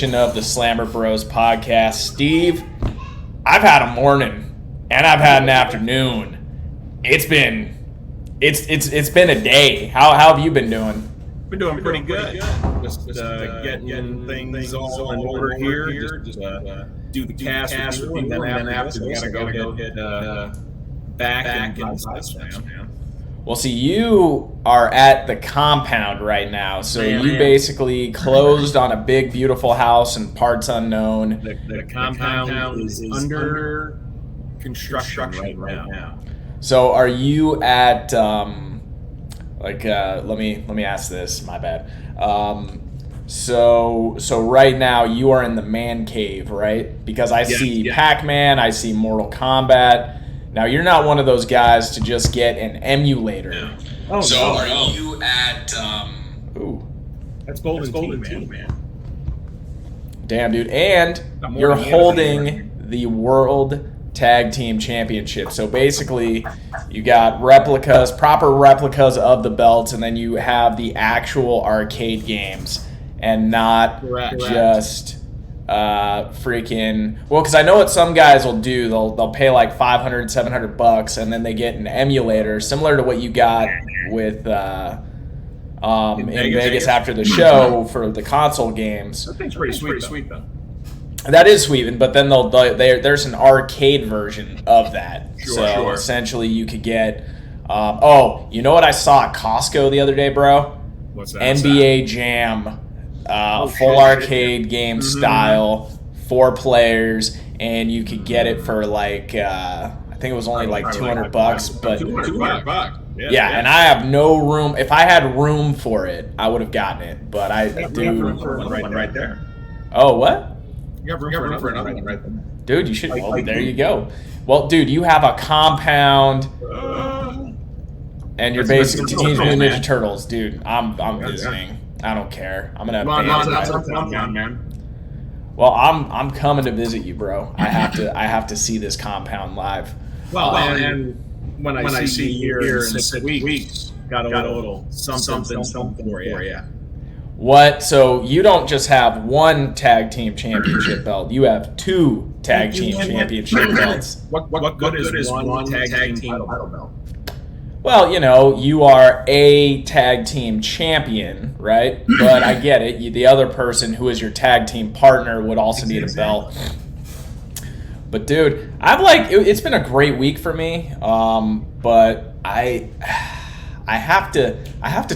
edition of the Slammer Bros podcast. Steve, I've had a morning and I've had an afternoon. It's been a day. How have you been doing? Been doing pretty good. Just getting things all in order here. Just do the cast review, and then after we gotta go hit back and get this, man. Well, see, you are at the compound right now, so you basically closed on a big, beautiful house in parts unknown. The compound is under construction right now. So, are you at let me ask this. My bad. So right now you are in the man cave, right? Because I see Pac-Man, I see Mortal Kombat. Now, you're not one of those guys to just get an emulator. No. Oh, so no. Are you at... Ooh. That's Golden Team, man. Damn, dude. And you're holding the World Tag Team Championship. So basically, you got replicas, proper replicas of the belts, and then you have the actual arcade games. And not just... because I know what some guys will do. They'll pay like $500, $700, and then they get an emulator similar to what you got with in Vegas after the show for the console games. That thing's pretty sweet though. That is sweet, but then there's an arcade version of that. Sure. Essentially, you could get. You know what I saw at Costco the other day, bro? What's that? NBA Jam. Full arcade game style, 4 players, and you could get it for like I think it was only like $200, but $200. Yeah, and I have no room. If I had room for it, I would have gotten it, but I do. Right there. Oh, what? You have room for another one right there. Dude, you should. Well, there you go. Well, dude, you have a compound, and you're basically Teenage Mutant Ninja Turtles, dude. I'm visiting. I don't care. I'm gonna. Man. Well, I'm coming to visit you, bro. I have to see this compound live. Well, and when I see you here in 6 weeks, got a little something for you. What? So you don't just have one tag team championship belt. You have 2 tag team championship belts. What good is one tag team title belt? Well, you are a tag team champion, right? But I get it. The other person who is your tag team partner would also need a belt. But dude, it's been a great week for me. But I have to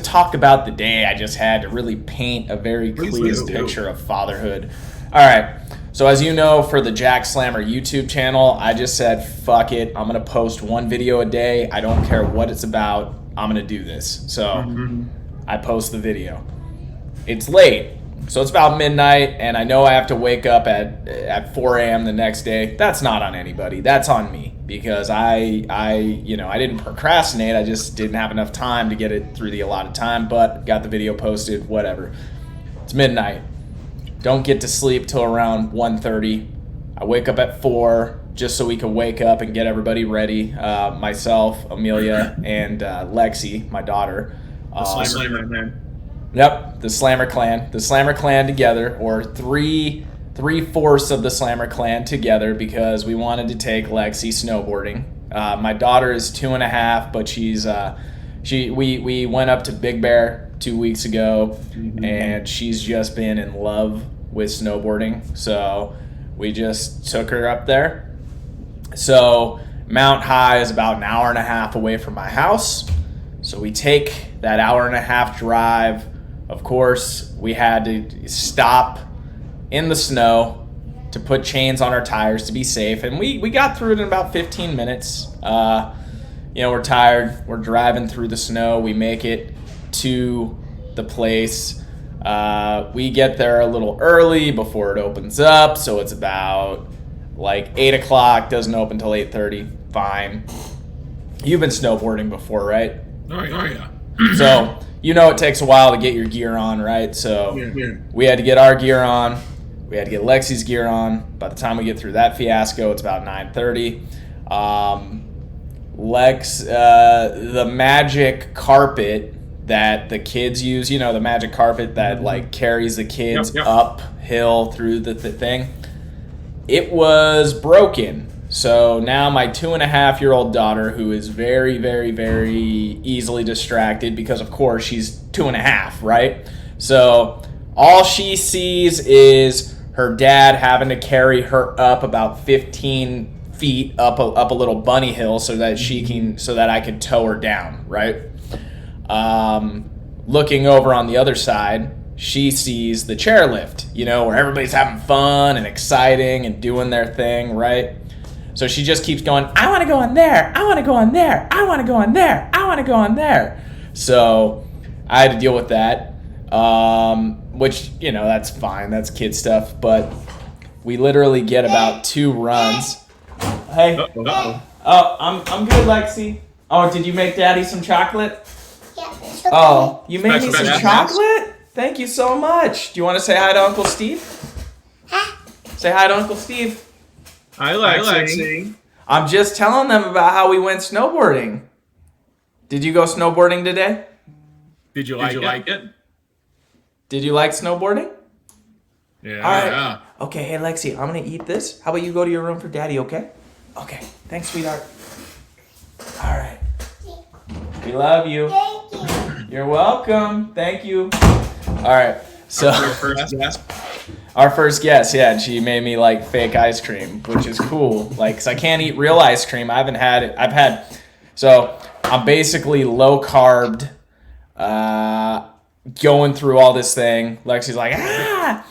talk about the day I just had to really paint a very clear picture of fatherhood. All right. So as you know, for the Jack Slammer YouTube channel, I just said, fuck it. I'm going to post 1 video a day. I don't care what it's about. I'm going to do this. So I post the video. It's late. So it's about midnight, and I know I have to wake up at 4 a.m. the next day. That's not on anybody. That's on me because I didn't procrastinate. I just didn't have enough time to get it through the allotted time, but got the video posted, whatever. It's midnight. Don't get to sleep till around 1:30. I wake up at 4 just so we can wake up and get everybody ready. Myself, Amelia, and Lexi, my daughter. The Slammer Clan. Yep, the Slammer Clan. The Slammer Clan together, or three-fourths of the Slammer Clan together because we wanted to take Lexi snowboarding. My daughter is 2.5, but we went up to Big Bear 2 weeks ago, and she's just been in love with snowboarding, so we just took her up there. So Mount High is about an hour and a half away from my house, so we take that hour and a half drive. Of course, we had to stop in the snow to put chains on our tires to be safe, and we got through it in about 15 minutes. We're tired, we're driving through the snow, we make it to the place. We get there a little early before it opens up, so it's about like 8 o'clock, doesn't open till 8:30. Fine. You've been snowboarding before, right? Oh yeah. So it takes a while to get your gear on, right? So we had to get our gear on. We had to get Lexi's gear on. By the time we get through that fiasco, it's about 9:30. Lex, the magic carpet that the kids use, you know, the magic carpet that like carries the kids Yep. uphill through the thing. It was broken. So now my 2.5-year-old daughter, who is very, very, very easily distracted because, of course, she's 2.5, right? So all she sees is her dad having to carry her up about 15 feet up a little bunny hill so that I could tow her down, right? Looking over on the other side, she sees the chairlift, you know, where everybody's having fun and exciting and doing their thing, right? So she just keeps going, I want to go on there, I want to go on there, I want to go on there, I want to go on there. So I had to deal with that, which, you know, that's fine. That's kid stuff. But we literally get about 2 runs. Hey. Uh-oh. Oh, I'm good, Lexi. Oh, did you make Daddy some chocolate? Yeah. Oh, you made me some Yes. chocolate? Thank you so much. Do you want to say hi to Uncle Steve? Huh? Say hi to Uncle Steve. Hi, Lexi. I'm just telling them about how we went snowboarding. Did you go snowboarding today? Did you like it? Did you like snowboarding? Yeah. All right. Okay, hey Lexi, I'm gonna eat this. How about you go to your room for Daddy, okay? Okay. Thanks, sweetheart. All right. We love you. Thank you. You're welcome. Thank you. All right. So Your first guess? our first guest, yeah, and she made me like fake ice cream, which is cool. Like, 'cause I can't eat real ice cream. I haven't had it. So I'm basically low carbed, going through all this thing. Lexi's like, ah.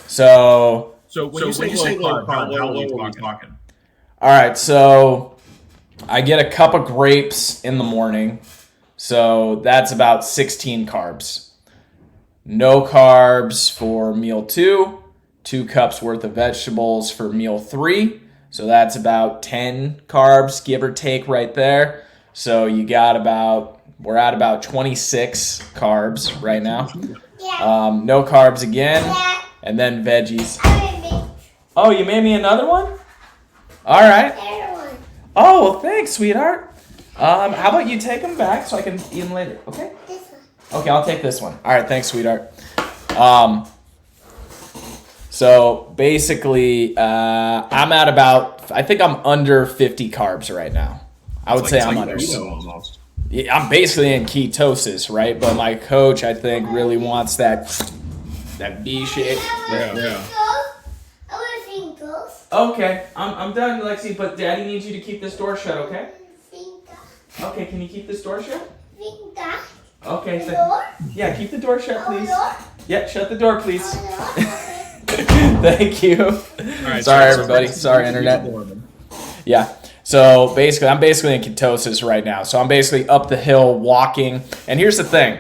So When you say low carb, how low are we talking? all right, so I get a cup of grapes in the morning. So that's about 16 carbs. No carbs for meal 2. 2 cups worth of vegetables for meal 3. So that's about 10 carbs, give or take, right there. So we're at about 26 carbs right now. Yeah. No carbs again, Yeah. and then veggies. I made Oh, you made me another one? All right. everyone. Oh, well, thanks, sweetheart. How about you take them back so I can eat them later, okay? This one. Okay, I'll take this one. All right, thanks, sweetheart. So basically, I'm at I think I'm under 50 carbs right now. I would say I'm under. Almost. Yeah, I'm basically in ketosis, right? But my coach, I think, really wants that V shape. Yeah. I want to sing those. Okay, I'm done, Lexi, but Daddy needs you to keep this door shut, okay? Sing that. Okay, can you keep this door shut? Sing that. Okay, Door. yeah, keep the door shut, please. Door. Yeah, shut the door, please. Door. Thank you. All right, Sorry, everybody. Sorry, internet. Yeah. So basically, I'm basically in ketosis right now. So I'm basically up the hill walking. And here's the thing.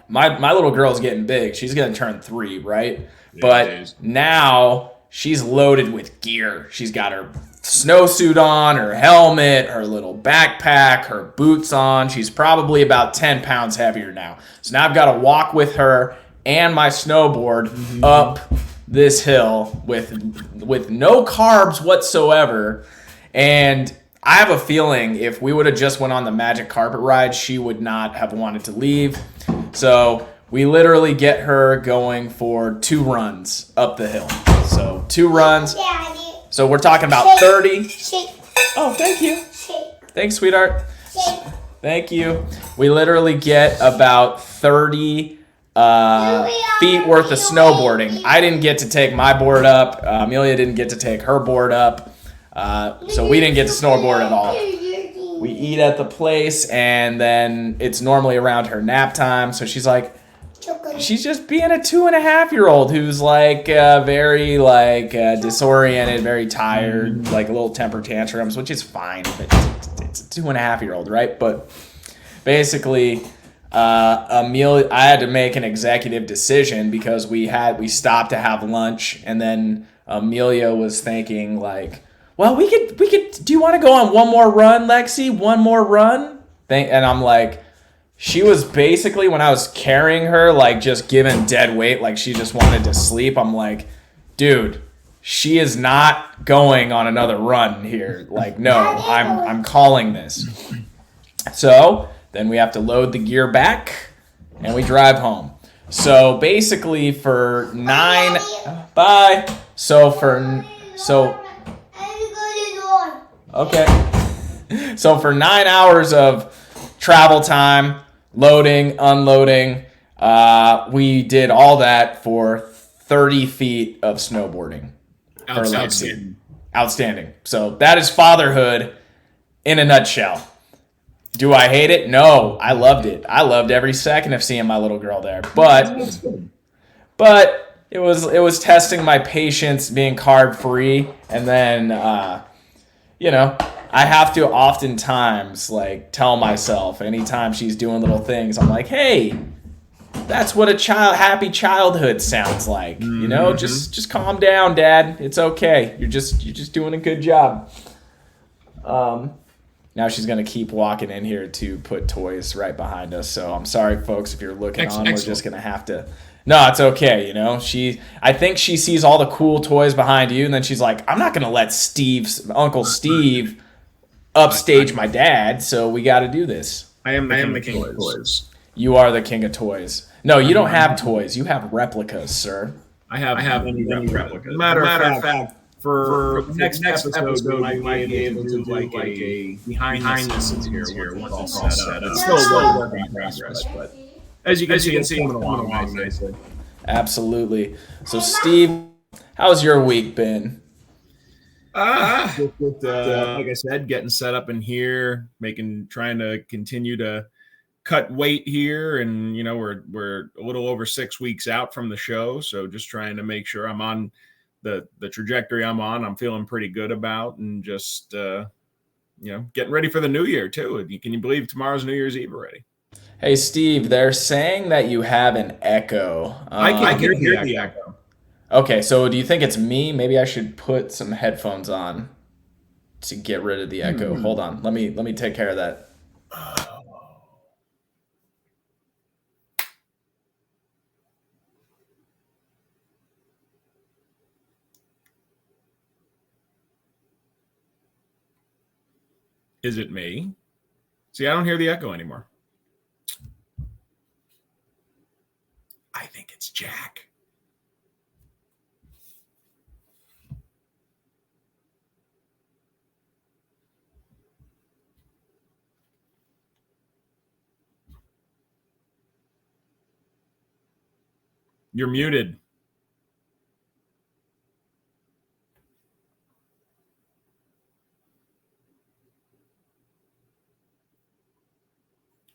My little girl's getting big. She's going to turn 3, right? But now she's loaded with gear. She's got her snowsuit on, her helmet, her little backpack, her boots on. She's probably about 10 pounds heavier now. So now I've got to walk with her and my snowboard up this hill with no carbs whatsoever. And I have a feeling if we would have just went on the magic carpet ride, she would not have wanted to leave. So we literally get her going for 2 runs up the hill. So 2 runs. Daddy. So we're talking about 30. Shake. Oh, thank you. Shake. Thanks, sweetheart. Shake. Thank you. We literally get about 30 feet worth of snowboarding. I didn't get to take my board up. Amelia didn't get to take her board up. So we didn't get to snowboard at all. We eat at the place, and then it's normally around her nap time. So she's like, she's just being a 2.5-year-old who's like very disoriented, very tired, like little temper tantrums, which is fine. It's a 2.5-year-old, right? But basically, Amelia, I had to make an executive decision because we stopped to have lunch, and then Amelia was thinking like, well, we could. Do you want to go on one more run, Lexi? One more run? And I'm like, she was basically, when I was carrying her, like just giving dead weight, like she just wanted to sleep. I'm like, dude, she is not going on another run here. Like, no, I'm calling this. So Then we have to load the gear back, and we drive home. So basically, for 9, bye. Okay. So for 9 hours of travel time, loading, unloading, we did all that for 30 feet of snowboarding. Outstanding. So that is fatherhood in a nutshell. Do I hate it? No, I loved it. I loved every second of seeing my little girl there. But it was testing my patience being carb free, and then I have to oftentimes like tell myself anytime she's doing little things, I'm like, hey, that's what a happy childhood sounds like. Just calm down, Dad. It's okay. You're just doing a good job. Now she's going to keep walking in here to put toys right behind us. So I'm sorry, folks, if you're looking on. We're just going to have to. No, it's okay. I think she sees all the cool toys behind you, and then she's like, I'm not going to let Uncle Steve upstage my dad, so we got to do this. I am the king of toys. You are the king of toys. No, you don't have toys. You have replicas, sir. I have many replicas. Matter of fact, for the next episode, we might be able to do like a behind the scenes here once it's set up. It's still a work in progress, but as you can see, it's coming along nicely. Absolutely. So, Steve, how's your week been? Like I said, getting set up in here, trying to continue to cut weight here, and we're a little over 6 weeks out from the show, so just trying to make sure I'm on the trajectory I'm feeling pretty good about, and just getting ready for the new year too. Can you believe tomorrow's New Year's Eve already? Hey Steve, they're saying that you have an echo. I can hear the echo. Okay, so do you think it's me? Maybe I should put some headphones on to get rid of the echo. Hold on, let me take care of that. Is it me? See, I don't hear the echo anymore. I think it's Jack. You're muted.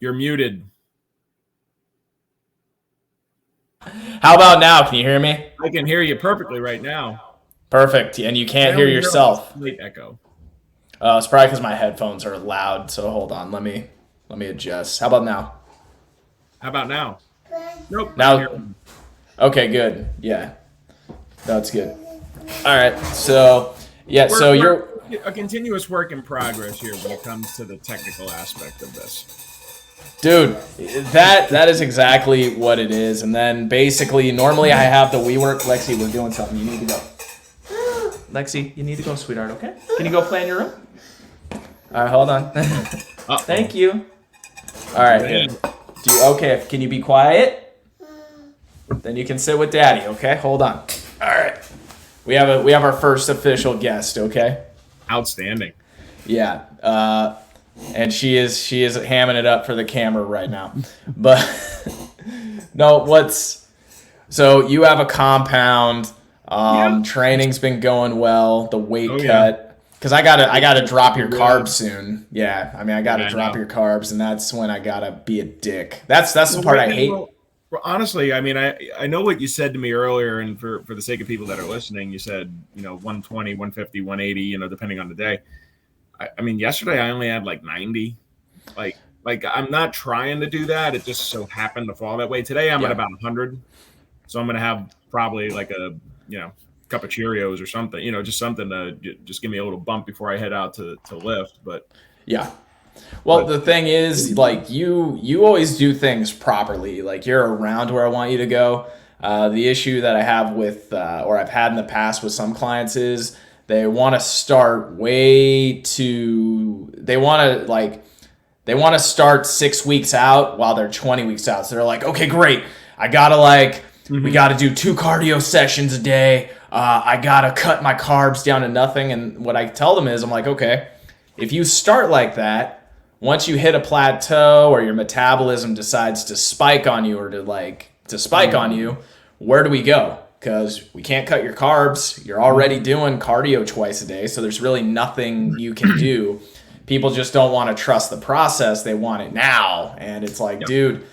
You're muted. How about now? Can you hear me? I can hear you perfectly right now. Perfect. And you can't hear yourself. Slight echo. It's probably because my headphones are loud. So hold on. Let me adjust. How about now? How about now? Nope. Now. Okay, good. Yeah. That's good. All right. So, yeah. You're a continuous work in progress here when it comes to the technical aspect of this. Dude, that is exactly what it is. And then basically, normally I have the WeWork. Lexi, we're doing something. You need to go. Lexi, you need to go, sweetheart, okay? Can you go play in your room? All right, hold on. Thank you. All right, good. Okay, can you be quiet? Then you can sit with Daddy, okay? Hold on. All right. We have our first official guest, okay? Outstanding. Yeah. And she is hamming it up for the camera right now. But no, so you have a compound. Training's been going well. The weight cut, because I gotta drop your carbs soon. Yeah, I mean I gotta drop your carbs, and that's when I gotta be a dick. That's the part I hate. Well, honestly, I mean, I know what you said to me earlier, and for the sake of people that are listening, you said 120, 150, 180, depending on the day. I mean, yesterday I only had like 90. Like I'm not trying to do that. It just so happened to fall that way. Today I'm at about 100. So I'm going to have probably like a, cup of Cheerios or something, just something to just give me a little bump before I head out to lift. But yeah. Well, the thing is, like, you always do things properly. Like, you're around where I want you to go. The issue that I have with, or I've had in the past with some clients is, they want to start they want to they want to start 6 weeks out while they're 20 weeks out. So they're like, okay, great. I got to we got to do 2 cardio sessions a day. I got to cut my carbs down to nothing. And what I tell them is, I'm like, okay, if you start like that, once you hit a plateau or your metabolism decides to spike on you or to spike on you, where do we go? Because we can't cut your carbs. You're already doing cardio twice a day. So there's really nothing you can do. People just don't want to trust the process. They want it now. And it's like, dude,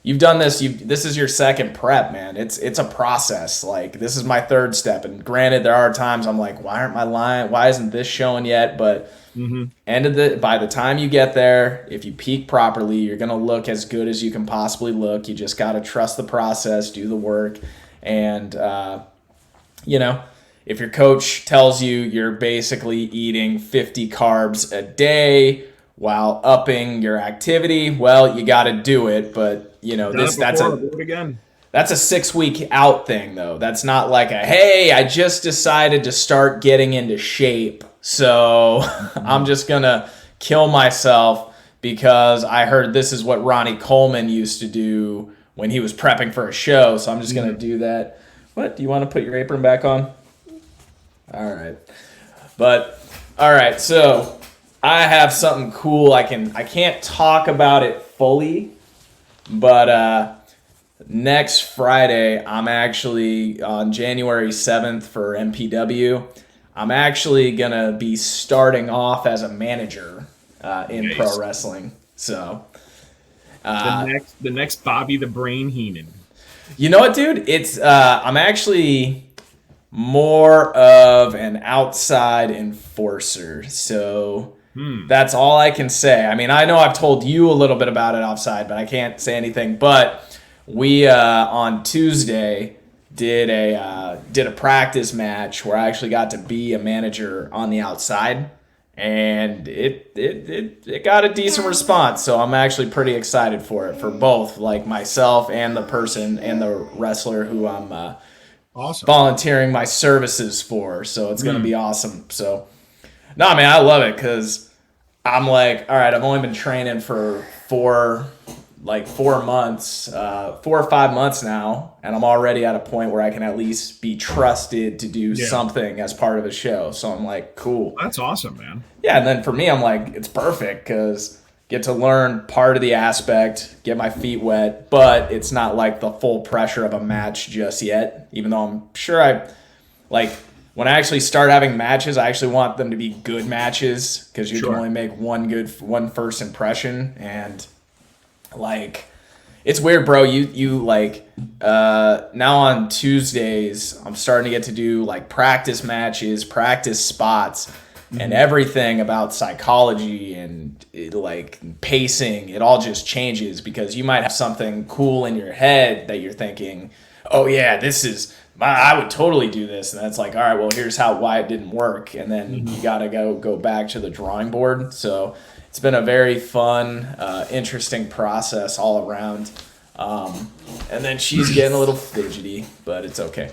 you've done this. This is your second prep, man. It's a process. Like, this is my 3rd step. And granted, there are times I'm like, why aren't my line? Why isn't this showing yet? But by the time you get there, if you peak properly, you're going to look as good as you can possibly look. You just got to trust the process, do the work. And, if your coach tells you you're basically eating 50 carbs a day while upping your activity, well, you got to do it. But, that's a 6-week out thing, though. That's not like hey, I just decided to start getting into shape, so I'm just going to kill myself because I heard this is what Ronnie Coleman used to do when he was prepping for a show, so I'm just going to do that. What? Do you want to put your apron back on? All right. All right, so I have something cool. I can't talk about it fully, but next Friday, I'm actually on January 7th for MPW. I'm actually going to be starting off as a manager in pro wrestling. So the next Bobby the Brain Heenan. You know what, dude? It's I'm actually more of an outside enforcer. So that's all I can say. I mean, I know I've told you a little bit about it offside, but I can't say anything. But we on Tuesday did a practice match where I actually got to be a manager on the outside, and it got a decent response. So I'm actually pretty excited for it, for both like myself and the person and the wrestler who I'm volunteering my services for. So it's gonna be awesome. So no, man, I love it because I'm like, all right, I've only been training for 4 months, 4 or 5 months now, and I'm already at a point where I can at least be trusted to do something as part of a show. So I'm like, cool. That's awesome, man. Yeah, and then for me, I'm like, it's perfect because get to learn part of the aspect, get my feet wet, but it's not like the full pressure of a match just yet, even though I'm sure when I actually start having matches, I actually want them to be good matches because you can only make one first impression. And it's weird, bro. You now on Tuesdays, I'm starting to get to do practice matches, practice spots, and everything about psychology and pacing. It all just changes because you might have something cool in your head that you're thinking, oh yeah, I would totally do this. And that's all right, well, here's why it didn't work. And then you got to go back to the drawing board. So it's been a very fun, interesting process all around. And then she's getting a little fidgety, but it's okay.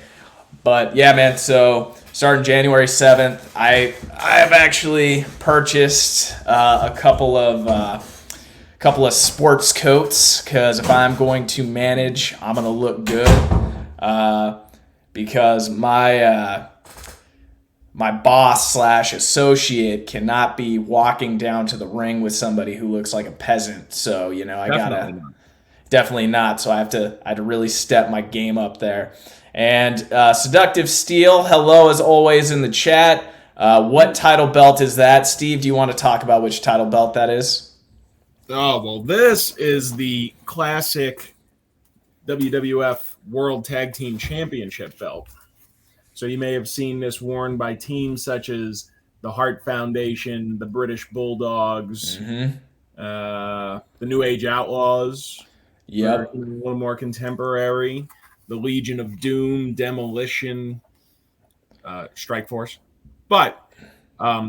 But yeah, man, so starting January 7th, I have actually purchased a couple of sports coats because if I'm going to manage, I'm going to look good. Because my boss / associate cannot be walking down to the ring with somebody who looks like a peasant. So, definitely not. So I had to really step my game up there. And Seductive Steel, hello as always in the chat. What title belt is that? Steve, do you want to talk about which title belt that is? Oh, well, this is the classic WWF World Tag Team Championship belt. So you may have seen this worn by teams such as the Hart Foundation, the British Bulldogs, the New Age Outlaws. Yep. A little more contemporary. The Legion of Doom, Demolition, Strike Force. But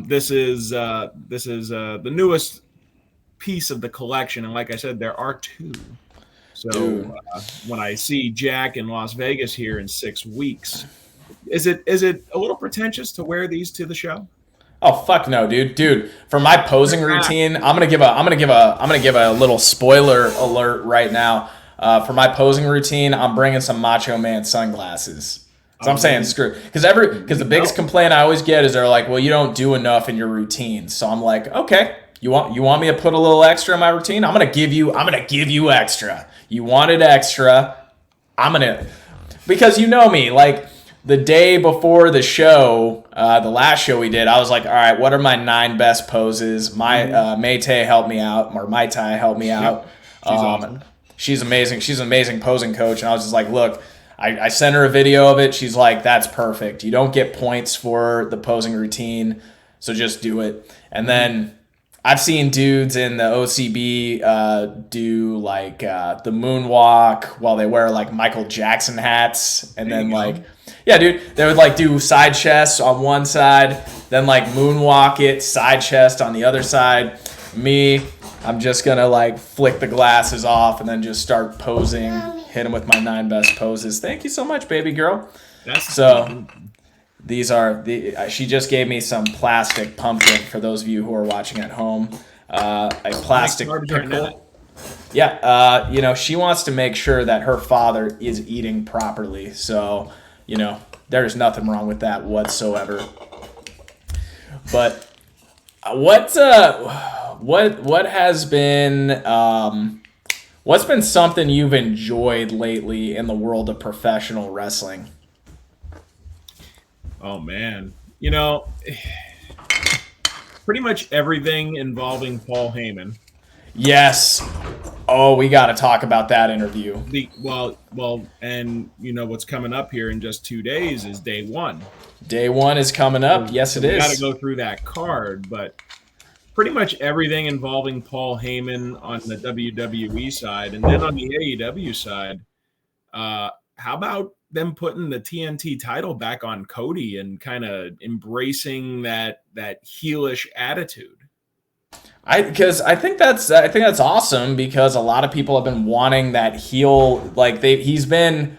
this is the newest piece of the collection, and like I said, there are 2. So when I see Jack in Las Vegas here in 6 weeks, is it a little pretentious to wear these to the show? Oh fuck no, dude. Dude, for my posing routine, I'm gonna give a little spoiler alert right now. For my posing routine, I'm bringing some Macho Man sunglasses. So I'm saying screw, because the biggest complaint I always get is they're like, well, you don't do enough in your routine. So I'm like, okay, you want me to put a little extra in my routine? I'm gonna give you extra. You wanted extra. Because you know me, like the day before the show, the last show we did, I was like, all right, what are my 9 best poses? Mayte helped me out, or Mai Tai helped me out. She's awesome. She's amazing. She's an amazing posing coach. And I was just like, look, I sent her a video of it. She's like, that's perfect. You don't get points for the posing routine, so just do it. And then I've seen dudes in the OCB do like the moonwalk while they wear like Michael Jackson hats. And then like, yeah, dude, they would like do side chests on one side, then like moonwalk it, side chest on the other side. Me, I'm just going to like flick the glasses off and then just start posing, hit them with my 9 best poses. Thank you so much, baby girl. These are she just gave me some plastic pumpkin for those of you who are watching at home. A plastic pickle. Yeah, she wants to make sure that her father is eating properly. So, there's nothing wrong with that whatsoever. But what has been what's been something you've enjoyed lately in the world of professional wrestling? Oh man, pretty much everything involving Paul Heyman. Yes. Oh, we got to talk about that interview. And what's coming up here in just 2 days is day 1. Day 1 is coming up. Yes, it is. We got to go through that card, but pretty much everything involving Paul Heyman on the WWE side, and then on the AEW side. How about them putting the TNT title back on Cody and kind of embracing that heelish attitude? I think that's awesome, because a lot of people have been wanting that heel. Like he's been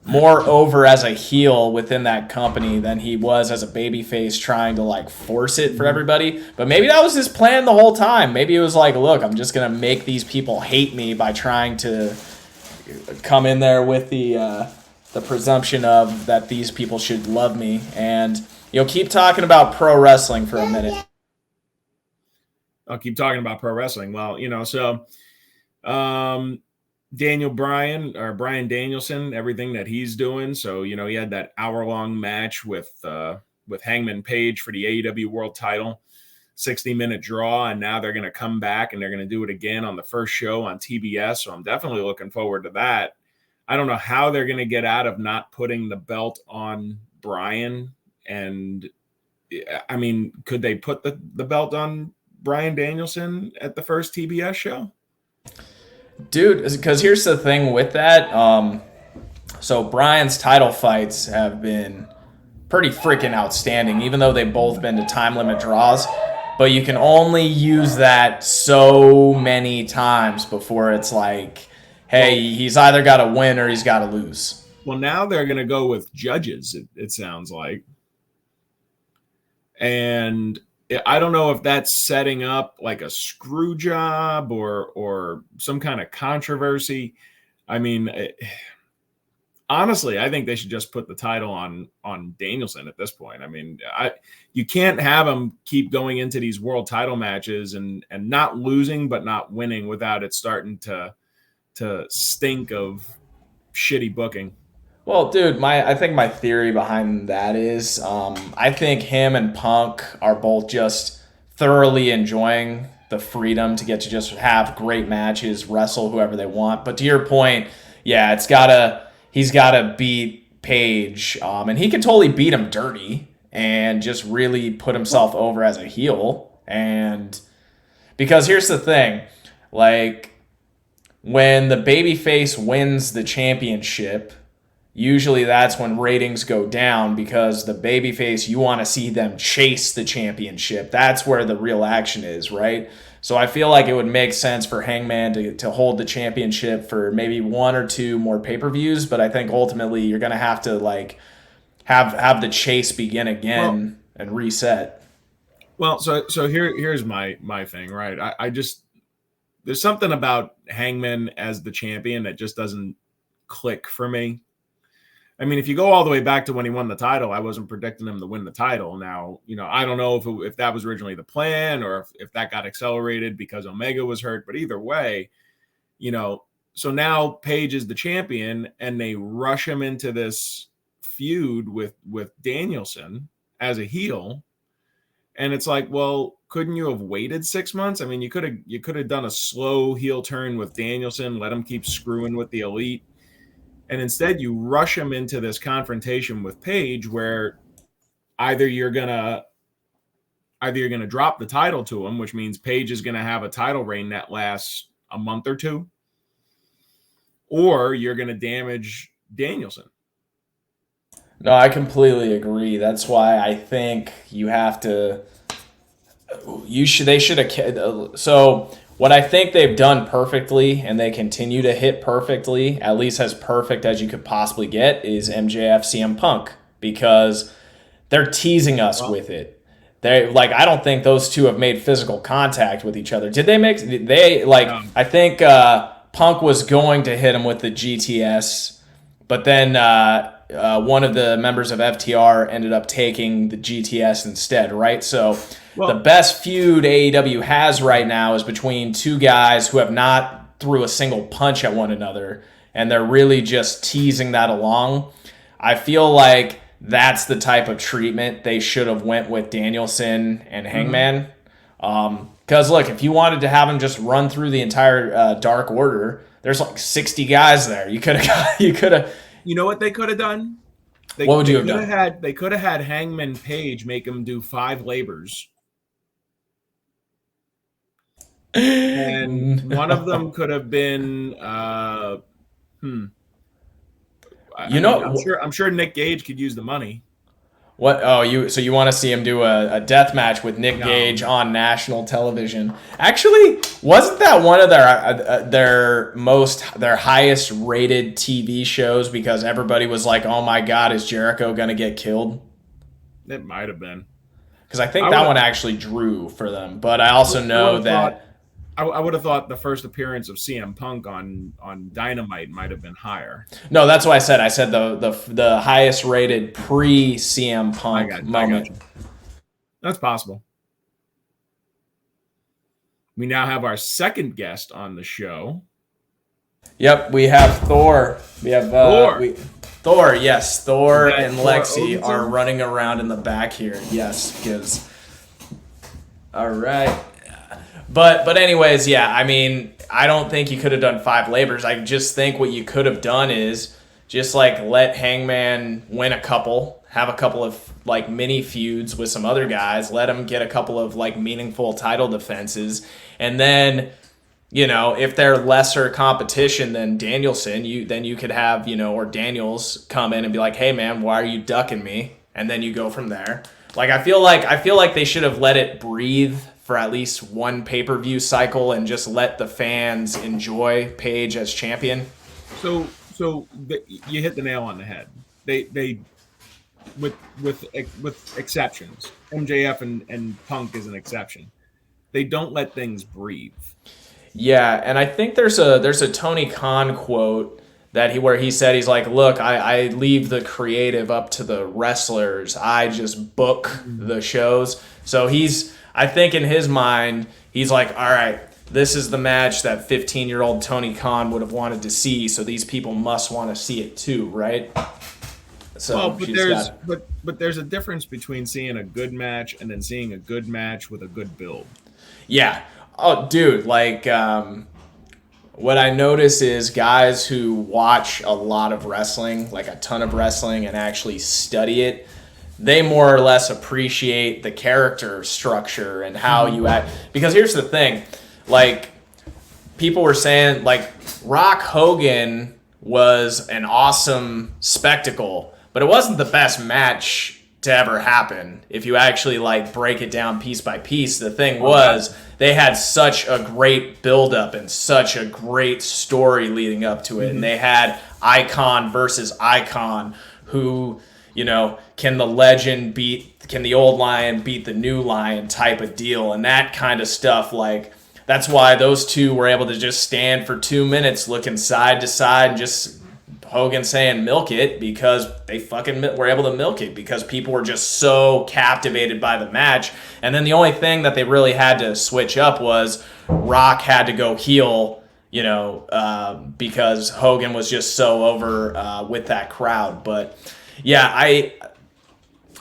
more over as a heel within that company than he was as a babyface, trying to like force it for everybody. But maybe that was his plan the whole time. Maybe it was like, look, I'm just gonna make these people hate me by trying to come in there with the presumption of that these people should love me. And keep talking about pro wrestling for a minute. I'll keep talking about pro wrestling. Well, Brian Danielson, everything that he's doing. So, he had that hour-long match with Hangman Page for the AEW World Title, 60-minute draw, and now they're going to come back and they're going to do it again on the first show on TBS. So I'm definitely looking forward to that. I don't know how they're going to get out of not putting the belt on Brian. And I mean, could they put the belt on Brian Danielson at the first TBS show? Dude, because here's the thing with that. So Brian's title fights have been pretty freaking outstanding, even though they've both been to time limit draws. But you can only use that so many times before it's like, hey, he's either got to win or he's got to lose. Well, now they're going to go with judges, it sounds like. And I don't know if that's setting up like a screw job or some kind of controversy. I mean, honestly, I think they should just put the title on Danielson at this point. I mean, you can't have him keep going into these world title matches and not losing but not winning without it starting to stink of shitty booking. Well, dude, I think my theory behind that is I think him and Punk are both just thoroughly enjoying the freedom to get to just have great matches, wrestle whoever they want. But to your point, yeah, he's gotta beat Page, and he can totally beat him dirty and just really put himself over as a heel. And because here's the thing, like when the babyface wins the championship, usually that's when ratings go down, because the babyface, you want to see them chase the championship. That's where the real action is, right? So I feel like it would make sense for Hangman to hold the championship for maybe 1 or 2 more pay-per-views, but I think ultimately you're going to have to like have the chase begin again and reset. Well, so here's my thing, right? I just there's something about Hangman as the champion that just doesn't click for me. I mean, if you go all the way back to when he won the title, I wasn't predicting him to win the title. Now, I don't know if that was originally the plan or if that got accelerated because Omega was hurt. But either way, so now Page is the champion and they rush him into this feud with Danielson as a heel. And it's like, well, couldn't you have waited 6 months? I mean, you could have done a slow heel turn with Danielson, let him keep screwing with the Elite. And instead you rush him into this confrontation with Page where either you're gonna drop the title to him, which means Page is gonna have a title reign that lasts a month or two, or you're gonna damage Danielson. No, I completely agree. That's why I think you have to. They should have. So what I think they've done perfectly, and they continue to hit perfectly, at least as perfect as you could possibly get, is MJF CM Punk, because they're teasing us with it. I don't think those two have made physical contact with each other. Did they make? No. I think Punk was going to hit him with the GTS, but then one of the members of FTR ended up taking the GTS instead, right? So the best feud AEW has right now is between two guys who have not threw a single punch at one another, and they're really just teasing that along. I feel like that's the type of treatment they should have went with Danielson and Hangman. Because look, if you wanted to have him just run through the entire Dark Order, there's like 60 guys there. You could have. You know what they could have done? What would you have done? They could have had Hangman Page make him do 5 labors. And one of them could have been I'm sure Nick Gage could use the money. What? Oh, you want to see him do a death match with Nick Gage on national television? Actually, wasn't that one of their highest rated TV shows because everybody was like, "Oh my God, is Jericho gonna get killed?" It might have been, because I think that one actually drew for them. But I also know that I would have thought the first appearance of CM Punk on Dynamite might have been higher. No, that's what I said. I said the highest rated pre CM Punk moment. That's possible. We now have our second guest on the show. Yep, we have Thor. We have Thor. Thor, yes. Thor and Lexi are running around in the back here. Yes, because. All right. But anyways, yeah, I mean, I don't think you could have done 5 labors. I just think what you could have done is just let Hangman win a couple, have a couple of mini feuds with some other guys, let him get a couple of meaningful title defenses, and then if they're lesser competition than Danielson, you could have or Daniels come in and be like, hey man, why are you ducking me? And then you go from there. I feel like they should have let it breathe for at least one pay-per-view cycle and just let the fans enjoy Page as champion. So you hit the nail on the head. They with exceptions. MJF and Punk is an exception. They don't let things breathe. Yeah, and I think there's a Tony Khan quote where he said, he's like, look, I leave the creative up to the wrestlers. I just book the shows. So I think in his mind, he's like, all right, this is the match that 15-year-old Tony Khan would have wanted to see, so these people must want to see it too, right? So but there's a difference between seeing a good match and then seeing a good match with a good build. Yeah. Oh, dude, what I notice is guys who watch a lot of wrestling, a ton of wrestling, and actually study it, they more or less appreciate the character structure and how you act. Because here's the thing, people were saying, Rock Hogan was an awesome spectacle, but it wasn't the best match to ever happen. If you actually break it down piece by piece, the thing was they had such a great build-up and such a great story leading up to it, and they had icon versus icon who can the old lion beat the new lion type of deal, and that kind of stuff. Like, that's why those two were able to just stand for 2 minutes looking side to side and just Hogan saying milk it, because they fucking were able to milk it because people were just so captivated by the match. And then the only thing that they really had to switch up was Rock had to go heel, because Hogan was just so over with that crowd. But yeah, I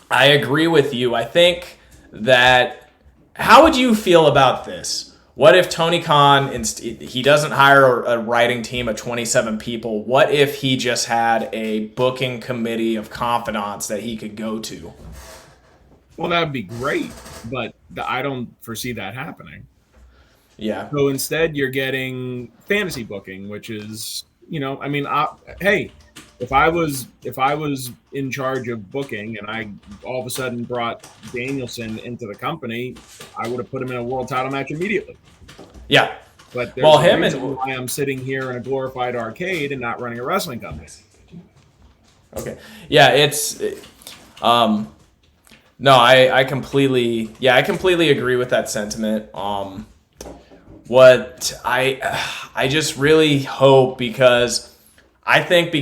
agree with you. I think that, how would you feel about this? What if Tony Khan, he doesn't hire a writing team of 27 people? What if he just had a booking committee of confidants that he could go to? Well, that would be great, but I don't foresee that happening. Yeah. So instead, you're getting fantasy booking, which is, hey, if I was in charge of booking and I all of a sudden brought Danielson into the company, I would have put him in a world title match immediately. Yeah. But there's a reason why I'm sitting here in a glorified arcade and not running a wrestling company. Okay. Yeah, no, I completely agree with that sentiment. What I just really hope, because I think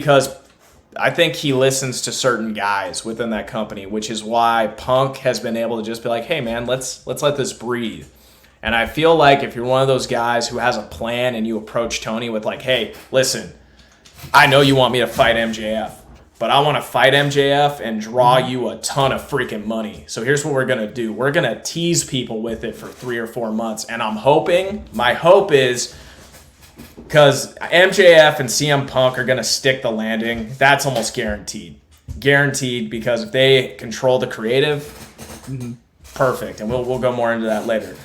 he listens to certain guys within that company, which is why Punk has been able to just be like, hey man, let's let this breathe. And I feel like if you're one of those guys who has a plan and you approach Tony with like, hey, listen, I know you want me to fight MJF, but I want to fight MJF and draw you a ton of freaking money. So here's what we're going to do. We're going to tease people with it for 3 or 4 months. And my hope is, because MJF and CM Punk are going to stick the landing. That's almost guaranteed. Guaranteed, because if they control the creative, perfect. And we'll go more into that later.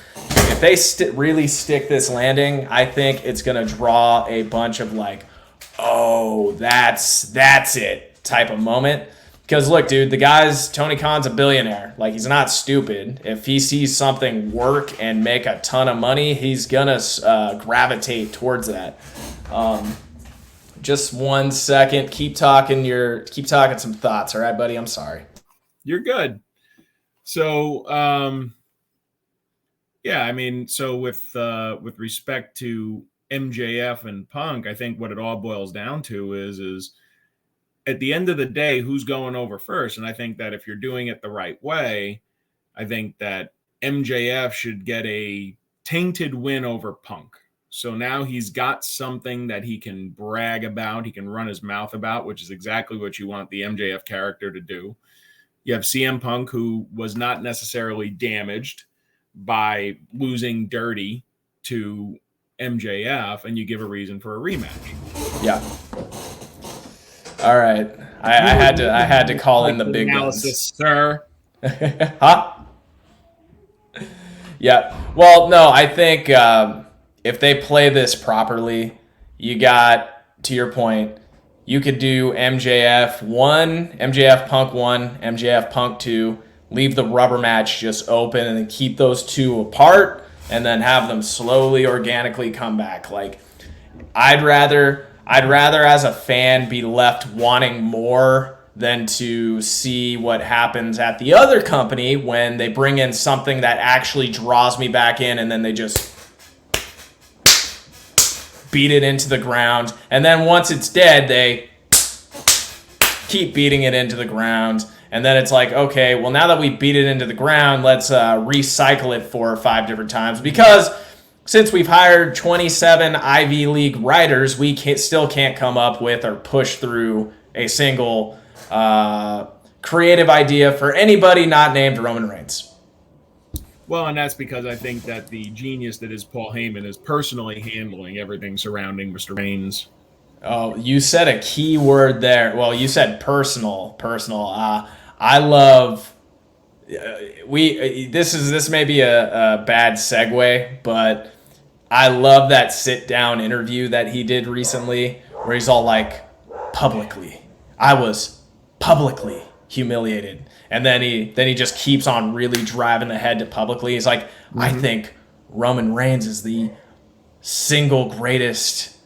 If they really stick this landing, I think it's going to draw a bunch of like, oh, that's it type of moment. Because look, dude, Tony Khan's a billionaire. Like, he's not stupid. If he sees something work and make a ton of money, he's gonna gravitate towards that. Just 1 second. Keep talking some thoughts. All right, buddy. I'm sorry. You're good. So, so with respect to MJF and Punk, I think what it all boils down to is at the end of the day, who's going over first? And I think that if you're doing it the right way, I think that MJF should get a tainted win over Punk. So now he's got something that he can brag about, he can run his mouth about, which is exactly what you want the MJF character to do. You have CM Punk, who was not necessarily damaged by losing dirty to MJF, and you give a reason for a rematch. Yeah. All right. I had to call in the big analysis, guns. Sir. Huh? Yeah. Well, no, I think if they play this properly, you got, to your point, you could do MJF 1, MJF Punk 1, MJF Punk 2, leave the rubber match just open and then keep those two apart and then have them slowly, organically come back. Like, I'd rather as a fan be left wanting more than to see what happens at the other company when they bring in something that actually draws me back in and then they just beat it into the ground. And then once it's dead, they keep beating it into the ground. And then it's like, okay, well, now that we beat it into the ground, let's recycle it 4 or 5 different times. Because since we've hired 27 Ivy League writers, we still can't come up with or push through a single creative idea for anybody not named Roman Reigns. Well, and that's because I think that the genius that is Paul Heyman is personally handling everything surrounding Mr. Reigns. Oh, you said a key word there. Well, you said personal. I love. This may be a bad segue, but I love that sit down interview that he did recently, where he's all like, publicly, I was publicly humiliated, and then he just keeps on really driving the head to publicly. He's like, I think Roman Reigns is the single greatest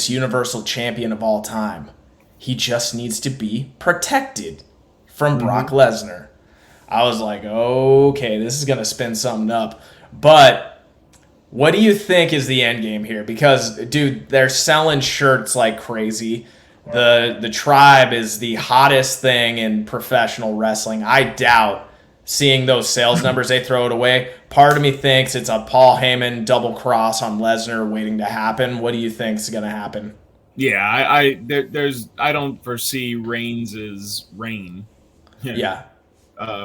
Universal Champion of all time. He just needs to be protected from Brock Lesnar. I was like, okay, this is going to spin something up. But what do you think is the end game here? Because, dude, they're selling shirts like crazy. The tribe is the hottest thing in professional wrestling. I doubt seeing those sales numbers, they throw it away. Part of me thinks it's a Paul Heyman double cross on Lesnar waiting to happen. What do you think is going to happen? Yeah, I don't foresee Reigns' reign. Yeah.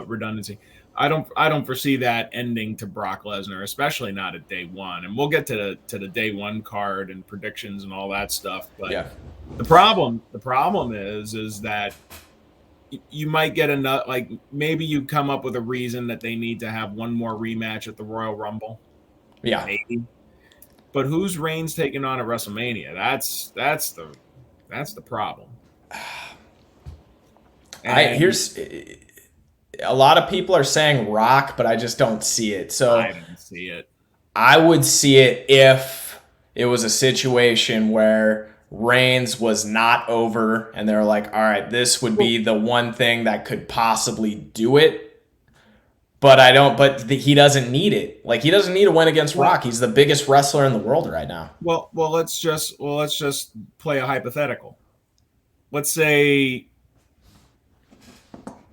Redundancy. I don't foresee that ending to Brock Lesnar, especially not at day one. And we'll get to the day one card and predictions and all that stuff. But yeah. the problem is that you might get enough. Like maybe you come up with a reason that they need to have one more rematch at the Royal Rumble. Yeah. Maybe. But who's Reigns taking on at WrestleMania? That's the problem. Here's a lot of people are saying Rock, but I just don't see it. So I don't see it. I would see it if it was a situation where Reigns was not over and they're like, all right, this would be the one thing that could possibly do it. But he doesn't need it. Like, he doesn't need a win against Rock. He's the biggest wrestler in the world right now. Well, let's just play a hypothetical. Let's say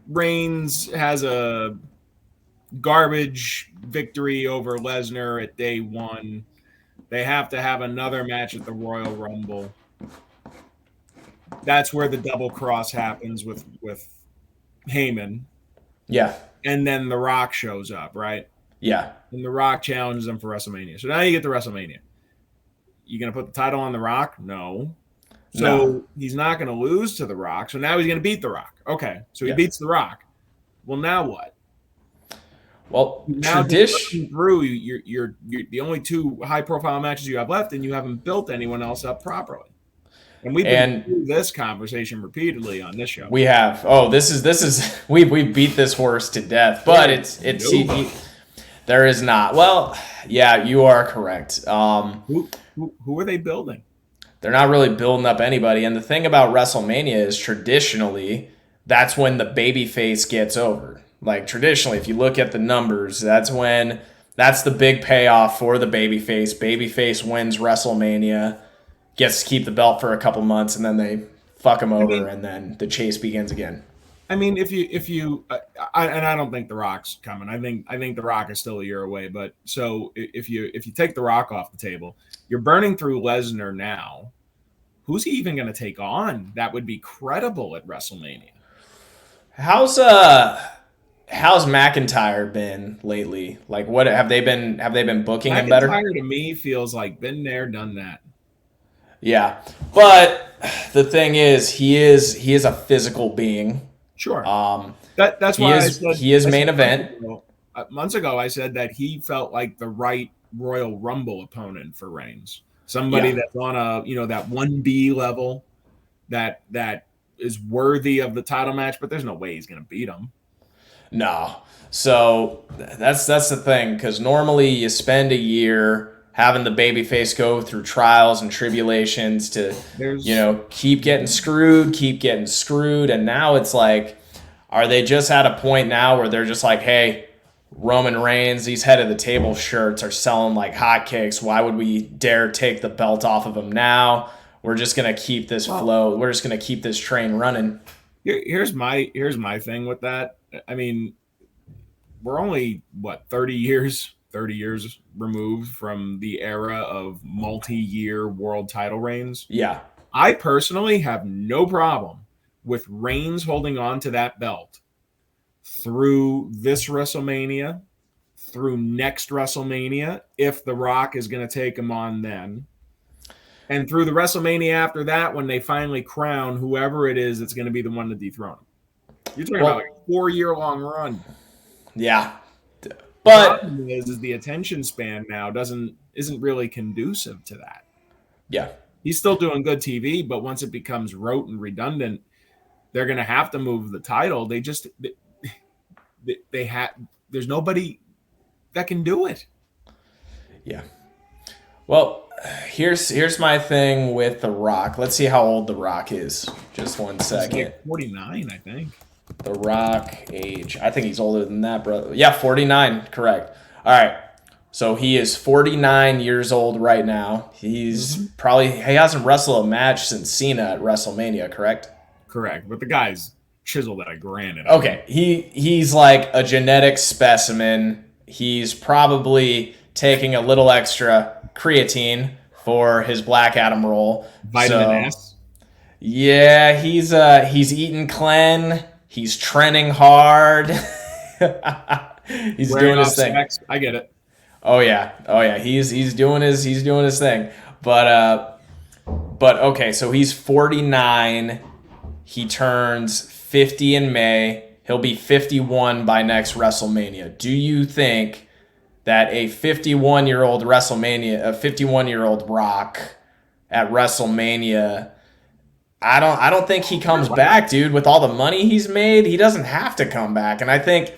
Reigns has a garbage victory over Lesnar at day one. They have to have another match at the Royal Rumble. That's where the double cross happens with Heyman. Yeah. And then The Rock shows up, right? Yeah. And The Rock challenges him for WrestleMania. So now you get to WrestleMania. You going to put the title on The Rock? No. So he's not going to lose to The Rock. So now he's going to beat The Rock. Okay. So he beats The Rock. Well, now what? Well, now through you're the only two high-profile matches you have left, and you haven't built anyone else up properly. And we've been through this conversation repeatedly on this show. We have. Oh, this is we beat this horse to death, but there is not. Well, yeah, you are correct. Who are they building? They're not really building up anybody. And the thing about WrestleMania is traditionally that's when the babyface gets over. Like traditionally, if you look at the numbers, that's the big payoff for the babyface. Babyface wins WrestleMania, gets to keep the belt for a couple months, and then they fuck him over, and then the chase begins again. I mean, if you and I don't think The Rock's coming. I think The Rock is still a year away. But so if you take The Rock off the table, you're burning through Lesnar now. Who's he even going to take on? That would be credible at WrestleMania. How's Mcintyre been lately? Like, what have they been booking him better? McIntyre to me feels like been there, done that. Yeah, but the thing is, he is a physical being. Sure. That's why he is main event. Months ago, I said that he felt like the right Royal Rumble opponent for Reigns. Somebody that's on that 1B level that is worthy of the title match, but there's no way he's going to beat him. No. So that's the thing, because normally you spend a year having the babyface go through trials and tribulations to keep getting screwed, and now it's like, are they just at a point now where they're just like, hey, Roman Reigns, these head of the table shirts are selling like hotcakes. Why would we dare take the belt off of him now? We're just gonna keep this flow. We're just gonna keep this train running. Here's my thing with that. I mean, we're only 30 years removed from the era of multi-year world title reigns. Yeah. I personally have no problem with Reigns holding on to that belt through this WrestleMania, through next WrestleMania, if The Rock is going to take him on then, and through the WrestleMania after that when they finally crown whoever it is that's going to be the one to dethrone him. You're talking about a 4-year-long run. Yeah. But the problem is the attention span now isn't really conducive to that. Yeah. He's still doing good TV, but once it becomes rote and redundant, they're going to have to move the title. There's nobody that can do it. Yeah. Well, here's my thing with The Rock. Let's see how old The Rock is. Just one He's second. like 49, I think. The Rock age. I think he's older than that, bro. Yeah, 49. Correct. All right. So he is 49 years old right now. He's he hasn't wrestled a match since Cena at WrestleMania, correct? Correct. But the guy's chiseled at a granite. Okay. He's like a genetic specimen. He's probably taking a little extra creatine for his Black Adam role. Vitamin S. Yeah, he's eating clean. He's training hard. He's doing his thing. Sex. I get it. Oh yeah. He's doing his thing. But okay, so he's 49. He turns 50 in May. He'll be 51 by next WrestleMania. Do you think that a 51-year-old Rock at WrestleMania, I don't think he comes back, dude, with all the money he's made. He doesn't have to come back. And I think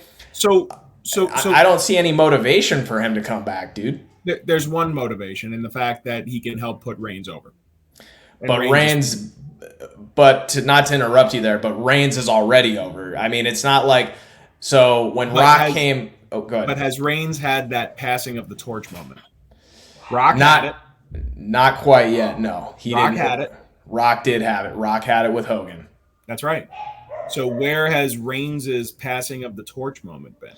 I don't see any motivation for him to come back, dude. There's one motivation in the fact that he can help put Reigns over. And not to interrupt you there, but Reigns is already over. I mean, it's not like when Rock came. Oh, go ahead. But has Reigns had that passing of the torch moment? Rock had it. Not quite yet. No, Rock had it. Rock did have it. Rock had it with Hogan. That's right. So where has Reigns' passing of the torch moment been?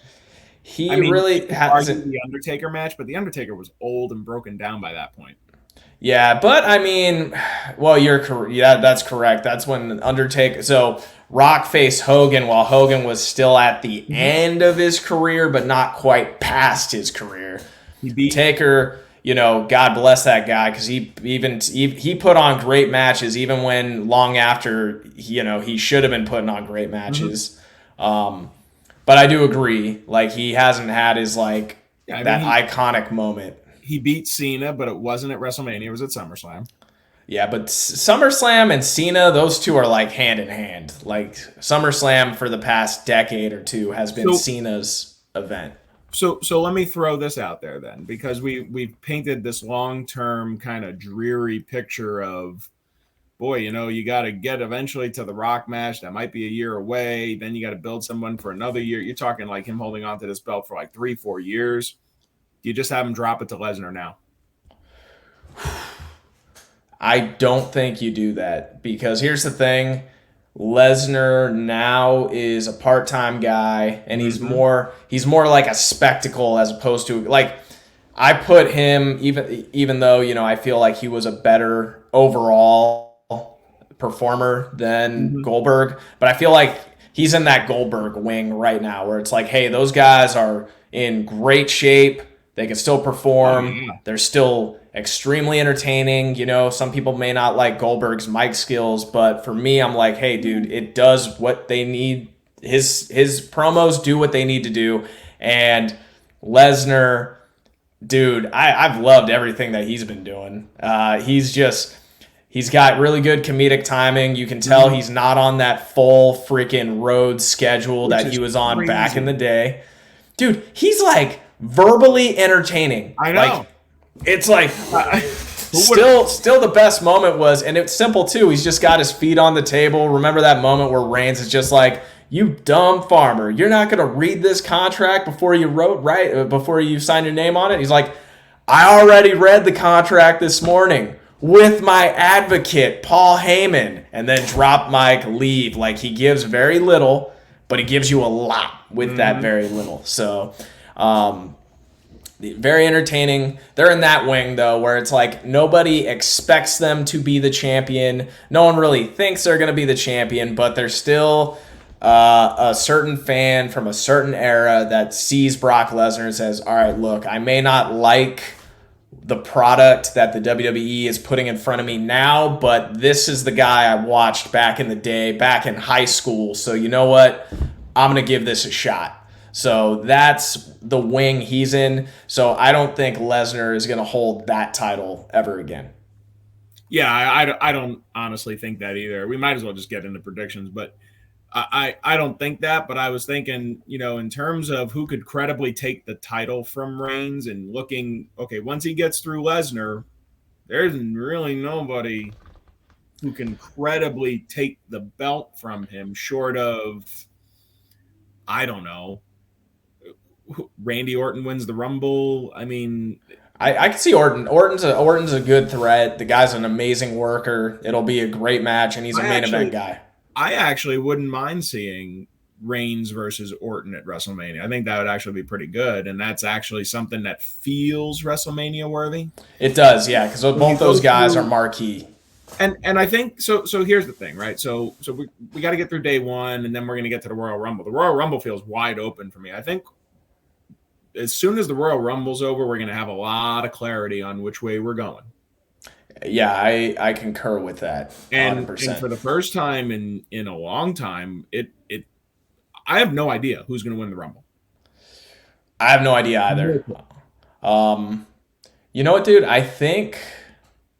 Really hasn't. The Undertaker match, but the Undertaker was old and broken down by that point. Yeah, but I mean, well, you're correct. Yeah, that's correct. That's when Undertaker. So Rock faced Hogan while Hogan was still at the end of his career, but not quite past his career. He beat Taker. God bless that guy, because he put on great matches even when long after he should have been putting on great matches. But I do agree, like he hasn't had his iconic moment. He beat Cena, but it wasn't at WrestleMania. It was at SummerSlam. Yeah, but SummerSlam and Cena, those two are like hand in hand. Like SummerSlam for the past decade or two has been Cena's event. So let me throw this out there then, because we've painted this long-term kind of dreary picture of, boy, you got to get eventually to the Rock match. That might be a year away. Then you got to build someone for another year. You're talking like him holding on to this belt for like 3-4 years. You just have him drop it to Lesnar now. I don't think you do that, because here's the thing. Lesnar now is a part-time guy, and he's more like a spectacle as opposed to like I put him, even though I feel like he was a better overall performer than Goldberg, but I feel like he's in that Goldberg wing right now where it's like, hey, those guys are in great shape. They can still perform. They're still extremely entertaining. Some people may not like Goldberg's mic skills, but for me, I'm like, hey, dude, it does what they need. His promos do what they need to do. And Lesnar, dude, I've loved everything that he's been doing. He's got really good comedic timing. You can tell he's not on that full freaking road schedule that he was on back in the day. Dude, he's like verbally entertaining. I know. Like, it's like still the best moment was, and it's simple too. He's just got his feet on the table. Remember that moment where Reigns is just like, "You dumb farmer, you're not gonna read this contract before you sign your name on it." He's like, "I already read the contract this morning with my advocate Paul Heyman," and then drop mic, leave. Like, he gives very little, but he gives you a lot with that very little. So. Very entertaining. They're in that wing, though, where it's like nobody expects them to be the champion. No one really thinks they're going to be the champion, but there's still a certain fan from a certain era that sees Brock Lesnar and says, all right, look, I may not like the product that the WWE is putting in front of me now, but this is the guy I watched back in the day, back in high school. So you know what? I'm going to give this a shot. So that's the wing he's in. So I don't think Lesnar is going to hold that title ever again. Yeah, I don't honestly think that either. We might as well just get into predictions, but I don't think that. But I was thinking, in terms of who could credibly take the title from Reigns and looking, okay, once he gets through Lesnar, there's really nobody who can credibly take the belt from him short of, I don't know, Randy Orton wins the Rumble. I mean, I can see Orton. Orton's a good threat. The guy's an amazing worker. It'll be a great match, and he's a main event guy. I actually wouldn't mind seeing Reigns versus Orton at WrestleMania. I think that would actually be pretty good, and that's actually something that feels WrestleMania worthy. It does, yeah, because both those guys are marquee. And I think so. So here's the thing, right? So we got to get through day one, and then we're going to get to the Royal Rumble. The Royal Rumble feels wide open for me. I think as soon as the Royal Rumble's over, we're going to have a lot of clarity on which way we're going. Yeah, I concur with that. 100%. And for the first time in a long time, I have no idea who's going to win the Rumble. I have no idea either. You know what, dude? I think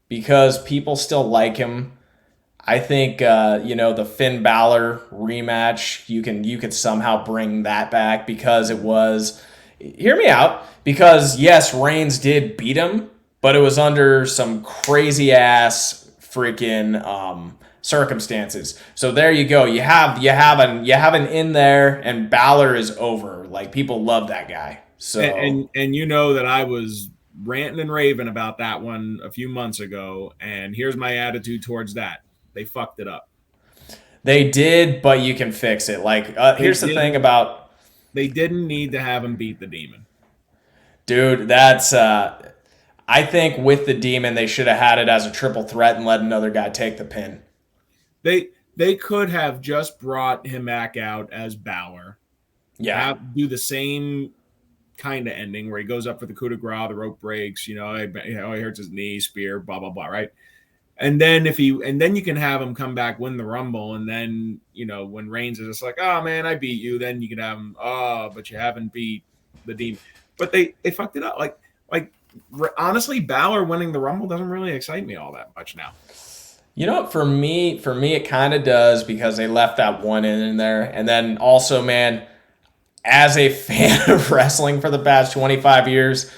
because people still like him, I think the Finn Balor rematch, you can somehow bring that back because it was. Hear me out. Because yes, Reigns did beat him, but it was under some crazy ass freaking circumstances. So there you go. You have an in there, and Balor is over. Like, people love that guy. So and you know that I was ranting and raving about that one a few months ago, and here's my attitude towards that. They fucked it up. They did, but you can fix it. Like, here's the thing about. They didn't need to have him beat the Demon. Dude, that's I think with the Demon they should have had it as a triple threat and let another guy take the pin. They could have just brought him back out as Balor. Yeah. Do the same kind of ending where he goes up for the coup de grace, the rope breaks, he hurts his knee, spear, blah blah blah, right? And then you can have him come back, win the Rumble, and then when Reigns is just like, oh man, I beat you, then you can have him, oh, but you haven't beat the Demon. But they fucked it up. Like honestly, Balor winning the Rumble doesn't really excite me all that much now. You know what? For me, it kind of does because they left that one in there, and then also, man, as a fan of wrestling for the past 25 years,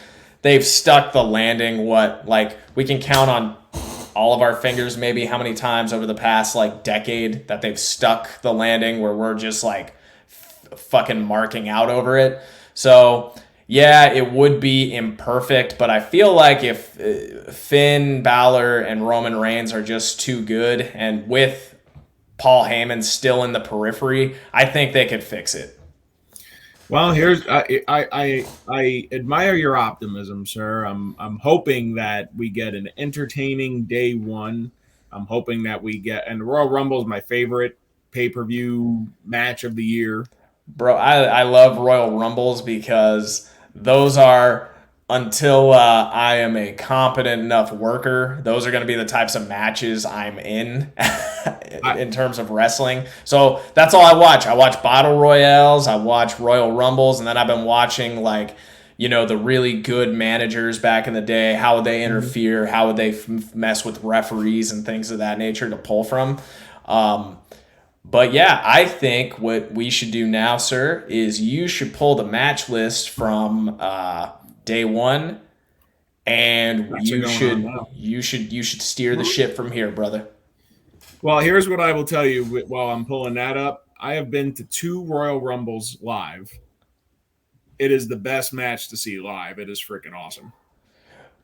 they've stuck the landing. We can count on all of our fingers maybe how many times over the past decade that they've stuck the landing where we're just fucking marking out over it. So yeah, it would be imperfect, but I feel like if Finn Balor and Roman Reigns are just too good, and with Paul Heyman still in the periphery, I think they could fix it. Well, I admire your optimism, sir. I'm hoping that we get an entertaining day one. I'm hoping that and the Royal Rumble is my favorite pay-per-view match of the year. Bro, I love Royal Rumbles because those are, until I am a competent enough worker, those are going to be the types of matches I'm in terms of wrestling. So that's all I watch. I watch Battle Royales, I watch Royal Rumbles, and then I've been watching the really good managers back in the day. How would they interfere? How would they mess with referees and things of that nature to pull from? But yeah, I think what we should do now, sir, is you should pull the match list from day one, and you should steer the ship from here, brother. Well, here's what I will tell you while I'm pulling that up. I have been to 2 Royal Rumbles live. It is the best match to see live. It is freaking awesome.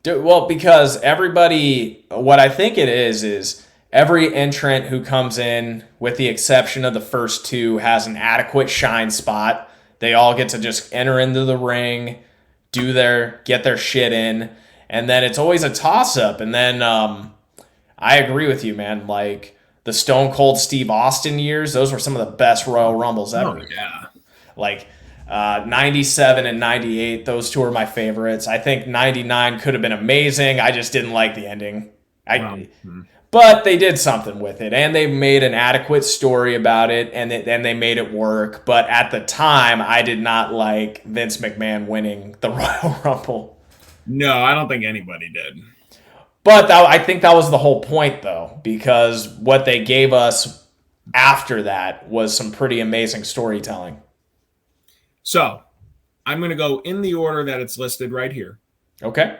Dude, well, because what I think it is every entrant who comes in, with the exception of the first 2, has an adequate shine spot. They all get to just enter into the ring, get their shit in, and then it's always a toss-up. And then I agree with you, man. Like the Stone Cold Steve Austin years, those were some of the best Royal Rumbles ever. Oh, yeah. 97 and 98, those 2 are my favorites. I think 99 could have been amazing. I just didn't like the ending. But they did something with it, and they made an adequate story about it, and they made it work. But at the time, I did not like Vince McMahon winning the Royal Rumble. No, I don't think anybody did. But I think that was the whole point, though, because what they gave us after that was some pretty amazing storytelling. So, I'm going to go in the order that it's listed right here. Okay.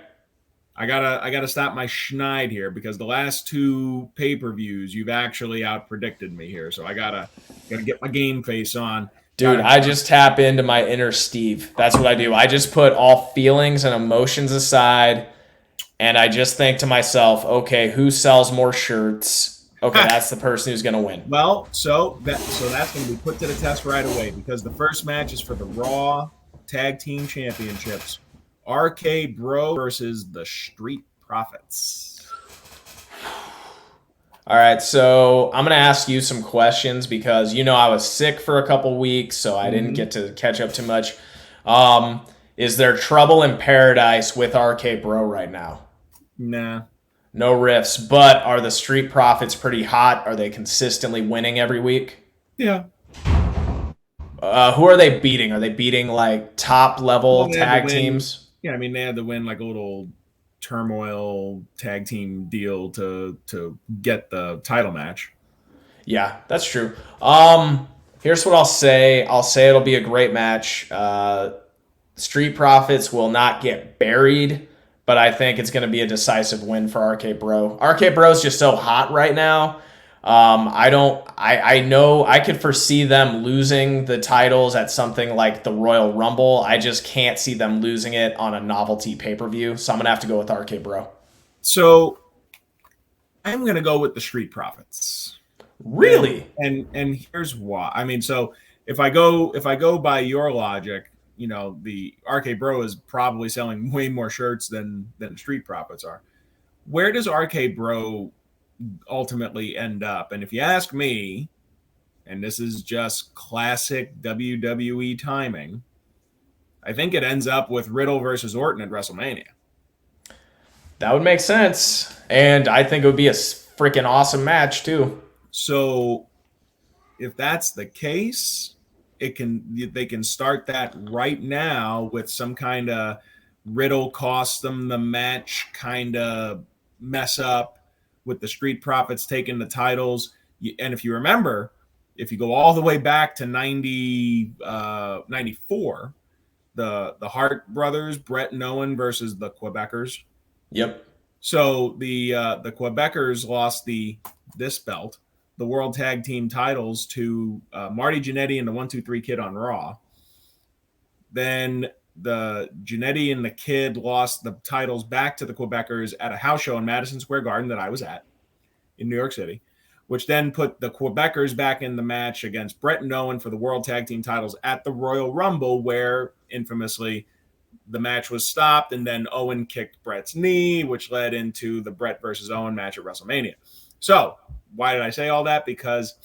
I gotta stop my schneid here because the last two pay-per-views you've actually outpredicted me here. So I gotta get my game face on. Dude, I just tap into my inner Steve. That's what I do. I just put all feelings and emotions aside, and I just think to myself, okay, who sells more shirts? Okay, that's the person who's going to win. Well, so that's going to be put to the test right away because the first match is for the Raw Tag Team Championships. RK Bro versus the Street Profits. All right, so I'm going to ask you some questions because I was sick for a couple weeks, so I didn't get to catch up too much. Is there trouble in paradise with RK Bro right now? Nah. No rifts, but are the Street Profits pretty hot? Are they consistently winning every week? Yeah. Who are they beating? Are they beating like top level tag teams? Yeah, I mean they had to win like a little turmoil tag team deal to get the title match. Yeah, that's true. Here's what I'll say. I'll say it'll be a great match. Street Profits will not get buried, but I think it's going to be a decisive win for RK Bro. RK Bro is just so hot right now. I know I could foresee them losing the titles at something like the Royal Rumble. I just can't see them losing it on a novelty pay-per-view. So I'm going to have to go with RK Bro. So I'm going to go with the Street Profits. Really? And here's why. I mean, so if I go by your logic, the RK Bro is probably selling way more shirts than Street Profits are. Where does RK Bro ultimately end up? And if you ask me, and this is just classic WWE timing, I think it ends up with Riddle versus Orton at WrestleMania. That would make sense. And I think it would be a freaking awesome match too. So if that's the case, they can start that right now with some kind of Riddle cost them the match kind of mess up with the Street Profits taking the titles. And if you remember, if you go all the way back to 94, the Hart brothers, Brett and Owen versus the Quebecers. Yep. So the Quebecers lost this belt, the World Tag Team titles, to Marty Jannetty and the 1-2-3 Kid on Raw. Then the Jannetty and the Kid lost the titles back to the Quebecers at a house show in Madison Square Garden that I was at in New York City, which then put the Quebecers back in the match against Brett and Owen for the World Tag Team titles at the Royal Rumble, where infamously the match was stopped and then Owen kicked Brett's knee, which led into the Brett versus Owen match at WrestleMania. So why did I say all that? Because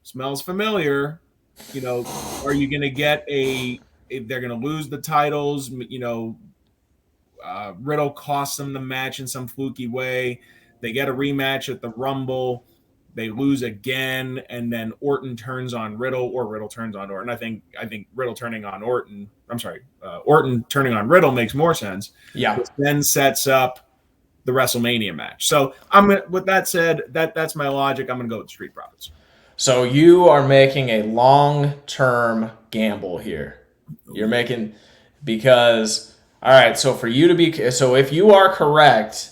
smells familiar. Are you going to get if they're going to lose the titles, Riddle costs them the match in some fluky way. They get a rematch at the Rumble. They lose again, and then Orton turns on Riddle, or Riddle turns on Orton. I think Riddle turning on Orton. Orton turning on Riddle makes more sense. Yeah. Which then sets up the WrestleMania match. So with that said, that's my logic. I'm gonna go with the Street Profits. So you are making a long-term gamble here. You're making because all right. So for you to be if you are correct,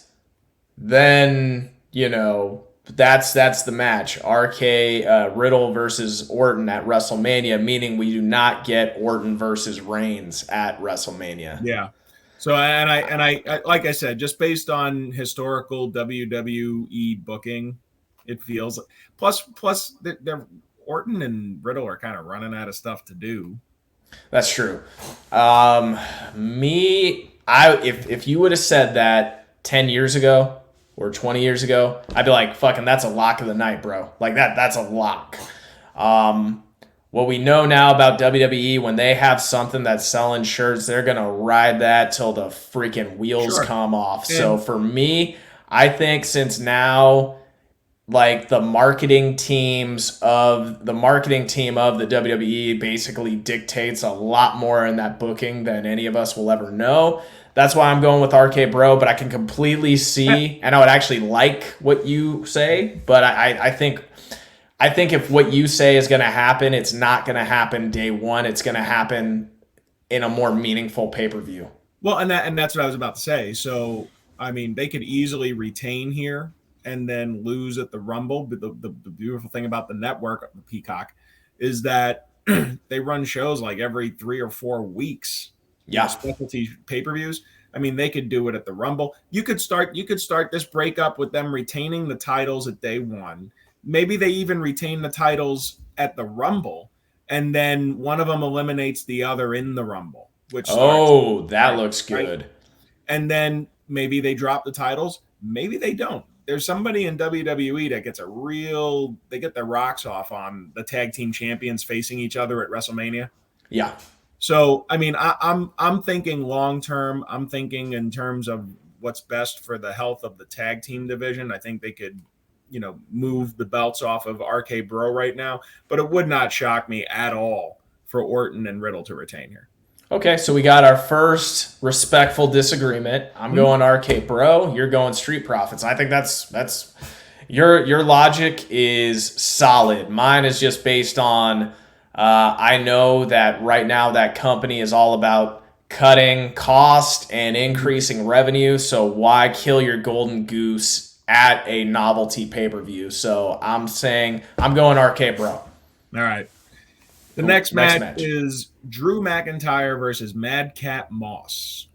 then that's the match. RK Riddle versus Orton at WrestleMania, meaning we do not get Orton versus Reigns at WrestleMania. Yeah. So and I like I said, just based on historical WWE booking, it feels plus they're Orton and Riddle are kind of running out of stuff to do. That's true. If you would have said that 10 years ago or 20 years ago, I'd be like, fucking, that's a lock of the night, bro. Like that's a lock. What we know now about WWE, when they have something that's selling shirts, they're going to ride that till the freaking wheels come off. Yeah. So for me, I think since now, like the marketing team of the WWE basically dictates a lot more in that booking than any of us will ever know. That's why I'm going with RK Bro, but I can completely see, and I would actually like what you say, but I think if what you say is going to happen, it's not going to happen day one. It's going to happen in a more meaningful pay-per-view. Well, and that's what I was about to say. So I mean, they could easily retain here and then lose at the Rumble. But the beautiful thing about the network, the Peacock, is that they run shows like every 3 or 4 weeks. Yeah. Specialty pay-per-views. I mean, they could do it at the Rumble. You could start this breakup with them retaining the titles at day one. Maybe they even retain the titles at the Rumble, and then one of them eliminates the other in the Rumble, which that looks good. Right? And then maybe they drop the titles. Maybe they don't. There's somebody in WWE that gets they get their rocks off on the tag team champions facing each other at WrestleMania. Yeah. So, I mean, I'm thinking long term. I'm thinking in terms of what's best for the health of the tag team division. I think they could, move the belts off of RK Bro right now, but it would not shock me at all for Orton and Riddle to retain here. Okay, so we got our first respectful disagreement. I'm going RK Bro. You're going Street Profits. I think that's your logic is solid. Mine is just based on. I know that right now that company is all about cutting cost and increasing revenue. So why kill your golden goose at a novelty pay-per-view? So I'm saying I'm going RK Bro. All right. The next match is Drew McIntyre versus Madcap Moss.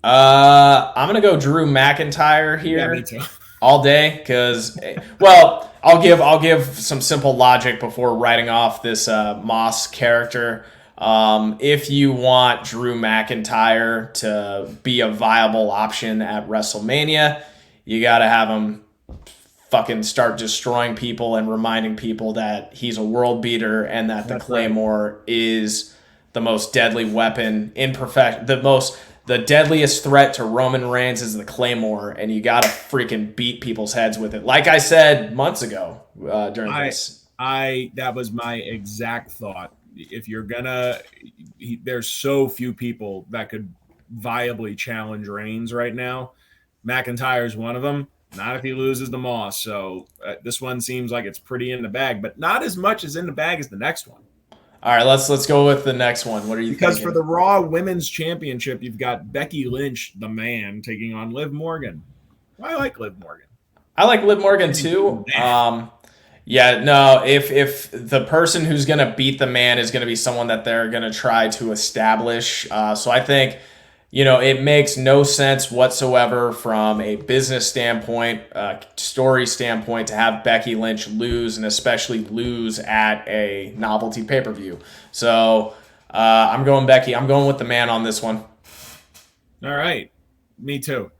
I'm going to go Drew McIntyre here. Yeah, me too. All day because, well, I'll give some simple logic before writing off this Moss character. If you want Drew McIntyre to be a viable option at WrestleMania, you got to have him fucking start destroying people and reminding people that he's a world beater and that the Claymore is the most deadly weapon the deadliest threat to Roman Reigns is the Claymore, and you got to freaking beat people's heads with it. Like I said months ago during this. That was my exact thought. If you're gonna, there's so few people that could viably challenge Reigns right now. McIntyre's one of them. Not if he loses to Moss. So this one seems like it's pretty in the bag, but not as much as in the bag as the next one. All right, let's go with the next one. What are you thinking? Because for the Raw Women's Championship, you've got Becky Lynch, the man, taking on Liv Morgan. I like Liv Morgan. I like Liv Morgan too. Yeah, no, if the person who's going to beat the man is going to be someone that they're going to try to establish. So I think, it makes no sense whatsoever from a business standpoint, story standpoint, to have Becky Lynch lose, and especially lose at a novelty pay-per-view. So I'm going Becky. I'm going with the man on this one. All right. Me too.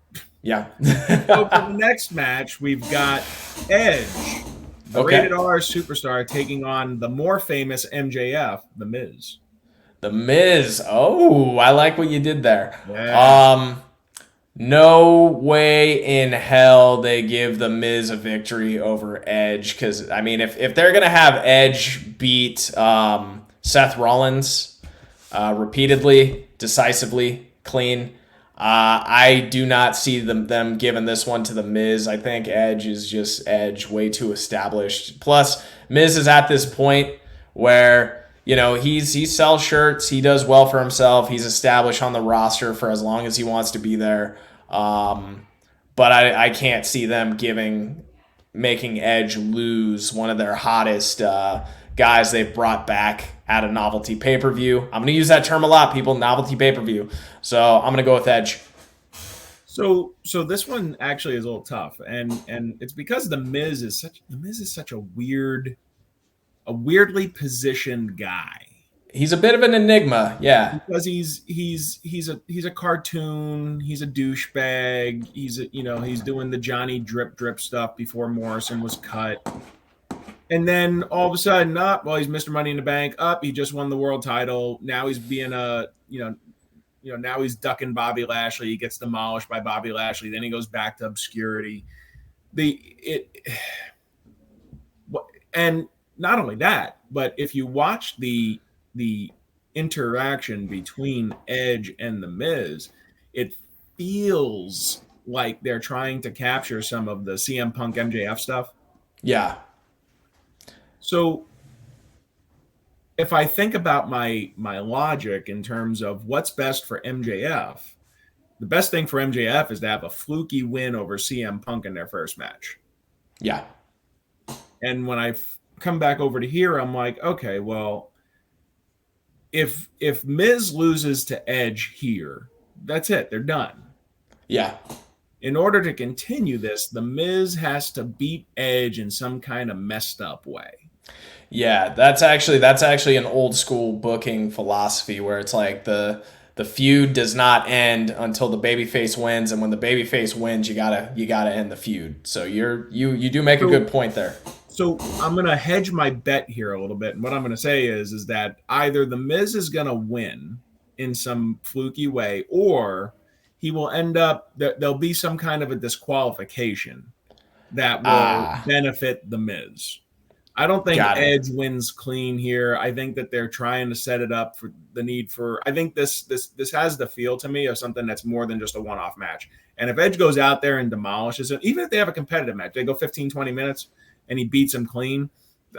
Yeah. So for the next match, we've got Edge, the rated R superstar, taking on the more famous MJF, The Miz. The Miz. Oh, I like what you did there. Yeah. No way in hell they give The Miz a victory over Edge. Because, I mean, if they're going to have Edge beat Seth Rollins repeatedly, decisively, clean, I do not see them giving this one to The Miz. I think Edge is just Edge, way too established. Plus, Miz is at this point where... he sells shirts. He does well for himself. He's established on the roster for as long as he wants to be there. But I can't see them making Edge lose one of their hottest guys they've brought back at a novelty pay-per-view. I'm going to use that term a lot, people, novelty pay-per-view. So I'm going to go with Edge. So this one actually is a little tough, and it's because The Miz is such a weirdly positioned guy. He's a bit of an enigma, yeah. Because he's a cartoon. He's a douchebag. He's doing the Johnny drip stuff before Morrison was cut, and then all of a sudden, he's Mr. Money in the Bank. He just won the world title. Now he's being now he's ducking Bobby Lashley. He gets demolished by Bobby Lashley. Then he goes back to obscurity. And not only that, but if you watch the interaction between Edge and The Miz, it feels like they're trying to capture some of the CM Punk MJF stuff. Yeah. So if I think about my logic in terms of what's best for MJF, the best thing for MJF is to have a fluky win over CM Punk in their first match. Yeah. And when I come back over to here, I'm like, okay, well, if Miz loses to Edge here, that's it. They're done. Yeah. In order to continue this, the Miz has to beat Edge in some kind of messed up way. Yeah, that's actually an old school booking philosophy where it's like the feud does not end until the babyface wins, and when the babyface wins, you gotta end the feud. So you do make a good point there. So I'm gonna hedge my bet here a little bit, and what I'm gonna say is that either the Miz is gonna win in some fluky way, or he will end up there'll be some kind of a disqualification that will benefit the Miz. I don't think Edge wins clean here. I think that they're trying to set it up for the need for. I think this has the feel to me of something that's more than just a one-off match. And if Edge goes out there and demolishes it, even if they have a competitive match, they go 15, 20 minutes and he beats him clean,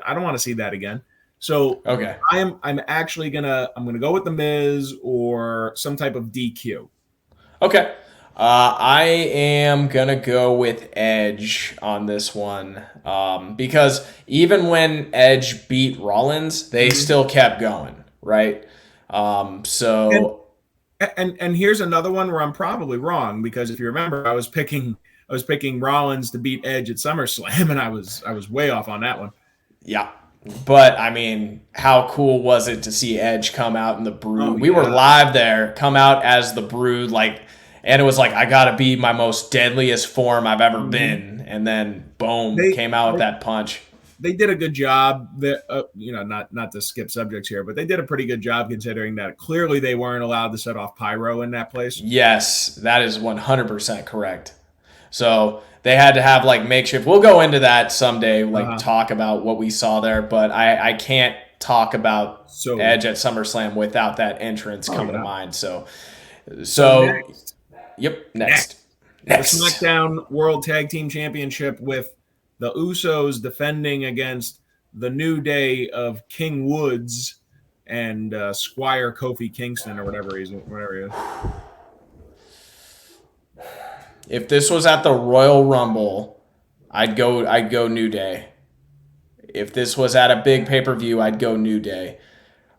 I don't want to see that again. So okay, I'm actually gonna go with the Miz or some type of DQ. Okay. I am going to go with Edge on this one because even when Edge beat Rollins, they still kept going, right? So and here's another one where I'm probably wrong because if you remember, I was picking Rollins to beat Edge at SummerSlam, and I was way off on that one. Yeah. But, I mean, how cool was it to see Edge come out in the Brood? We were live there, come out as the Brood, and it was like, I got to be my most deadliest form I've ever been. And then, boom, came out with that punch. They did a good job. Not to skip subjects here, but they did a pretty good job considering that clearly they weren't allowed to set off pyro in that place. Yes, that is 100% correct. So they had to have makeshift. We'll go into that someday, talk about what we saw there. But I can't talk about Edge at SummerSlam without that entrance coming to mind. So next. Yep, next. The SmackDown World Tag Team Championship with the Usos defending against the New Day of King Woods and Squire Kofi Kingston or whatever he is. If this was at the Royal Rumble, I'd go New Day. If this was at a big pay-per-view, I'd go New Day.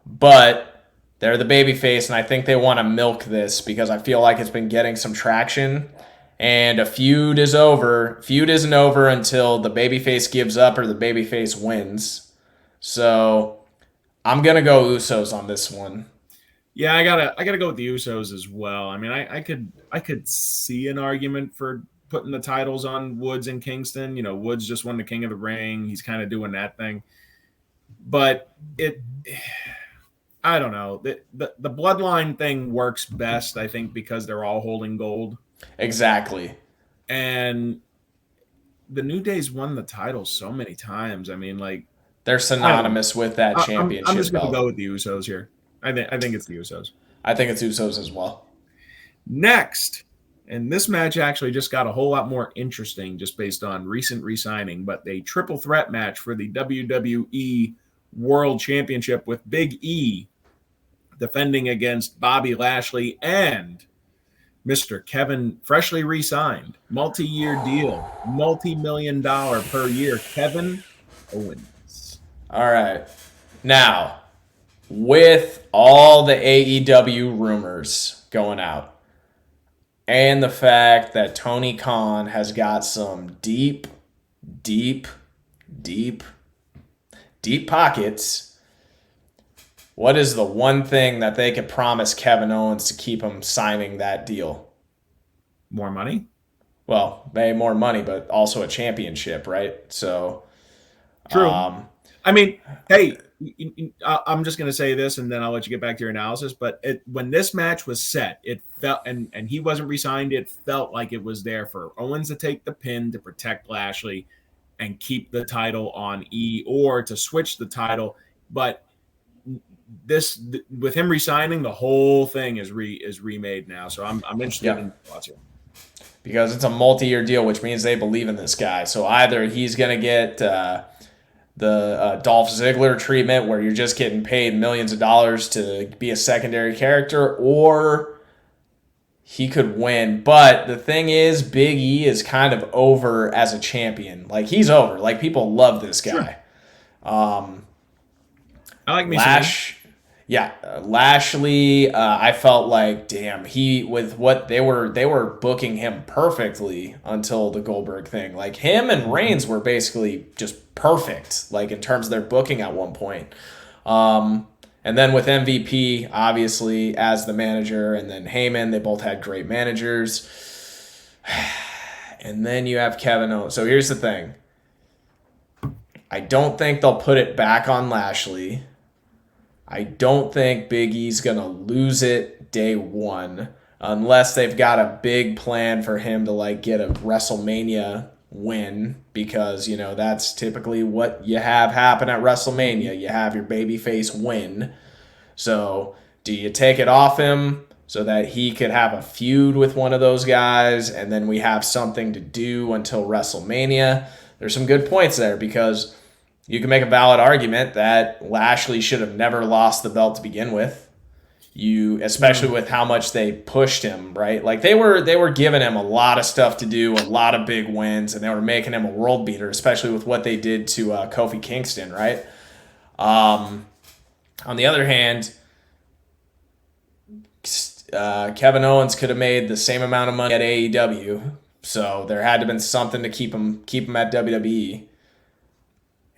But they're the babyface, and I think they want to milk this because I feel like it's been getting some traction. And a feud is over. Feud isn't over until the babyface gives up or the babyface wins. So I'm gonna go Usos on this one. Yeah, I gotta go with the Usos as well. I mean, I could see an argument for putting the titles on Woods and Kingston. You know, Woods just won the King of the Ring. He's kind of doing that thing. But I don't know. The bloodline thing works best, I think, because they're all holding gold. Exactly. And the New Day's won the title so many times. I mean, they're synonymous with that championship. I'm just going to go with the Usos here. I think it's the Usos. I think it's Usos as well. Next, and this match actually just got a whole lot more interesting just based on recent re-signing, but a triple threat match for the WWE World Championship with Big E defending against Bobby Lashley and Mr. Kevin, freshly re-signed, multi-year deal, multi-million-dollar per year, Kevin Owens. All right. Now, with all the AEW rumors going out and the fact that Tony Khan has got some deep pockets, what is the one thing that they could promise Kevin Owens to keep him signing that deal? More money? Well, maybe more money, but also a championship, right? So, true. I mean, hey, I'm just going to say this, and then I'll let you get back to your analysis. But when this match was set, it felt, and he wasn't re-signed, it felt like it was there for Owens to take the pin to protect Lashley and keep the title on E, or to switch the title. But this, with him re-signing, the whole thing is remade now. So I'm interested in thoughts here. Because it's a multi-year deal, which means they believe in this guy. So either he's going to get the Dolph Ziggler treatment where you're just getting paid millions of dollars to be a secondary character, or he could win. But the thing is, Big E is kind of over as a champion. Like, he's over. Like, people love this guy. Sure. I like me Lashley. I felt like, damn, with what they were booking him perfectly until the Goldberg thing. Like, him and Reigns were basically just perfect, like, in terms of their booking at one point. And then with MVP, obviously, as the manager, and then Heyman, they both had great managers. And then you have Kevin Owens. So here's the thing. I don't think they'll put it back on Lashley. I don't think Big E's going to lose it day one unless they've got a big plan for him to, like, get a WrestleMania win, because, you know, that's typically what you have happen at WrestleMania. You have your babyface win. So do you take it off him so that he could have a feud with one of those guys, and then we have something to do until WrestleMania? There's some good points there, because you can make a valid argument that Lashley should have never lost the belt to begin with. Especially with how much they pushed him, right? Like, they were giving him a lot of stuff to do, a lot of big wins, and they were making him a world beater, especially with what they did to Kofi Kingston, right? On the other hand, Kevin Owens could have made the same amount of money at AEW, so there had to have been something to keep him at WWE.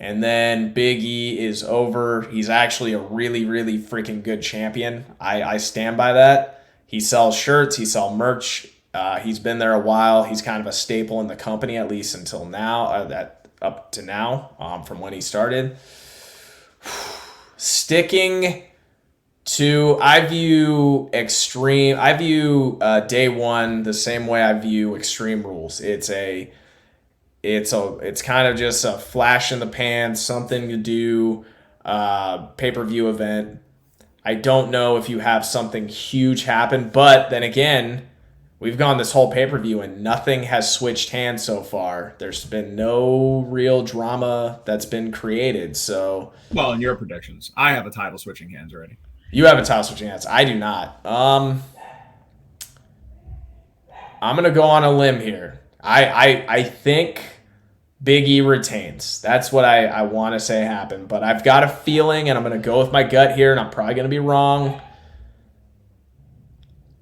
And then Big E is over. He's actually a really, really freaking good champion. I stand by that. He sells shirts. He sells merch. He's been there a while. He's kind of a staple in the company, at least until now, up to now, from when he started. Sticking to, I view day one the same way I view Extreme Rules. It's kind of just a flash in the pan, something to do, pay-per-view event. I don't know if you have something huge happen, but then again, we've gone this whole pay-per-view and nothing has switched hands so far. There's been no real drama that's been created. So, well, in your predictions, I have a title switching hands already. You have a title switching hands. I do not. I'm gonna go on a limb here. I think Big E retains. That's what I want to say happened. But I've got a feeling, and I'm going to go with my gut here, and I'm probably going to be wrong.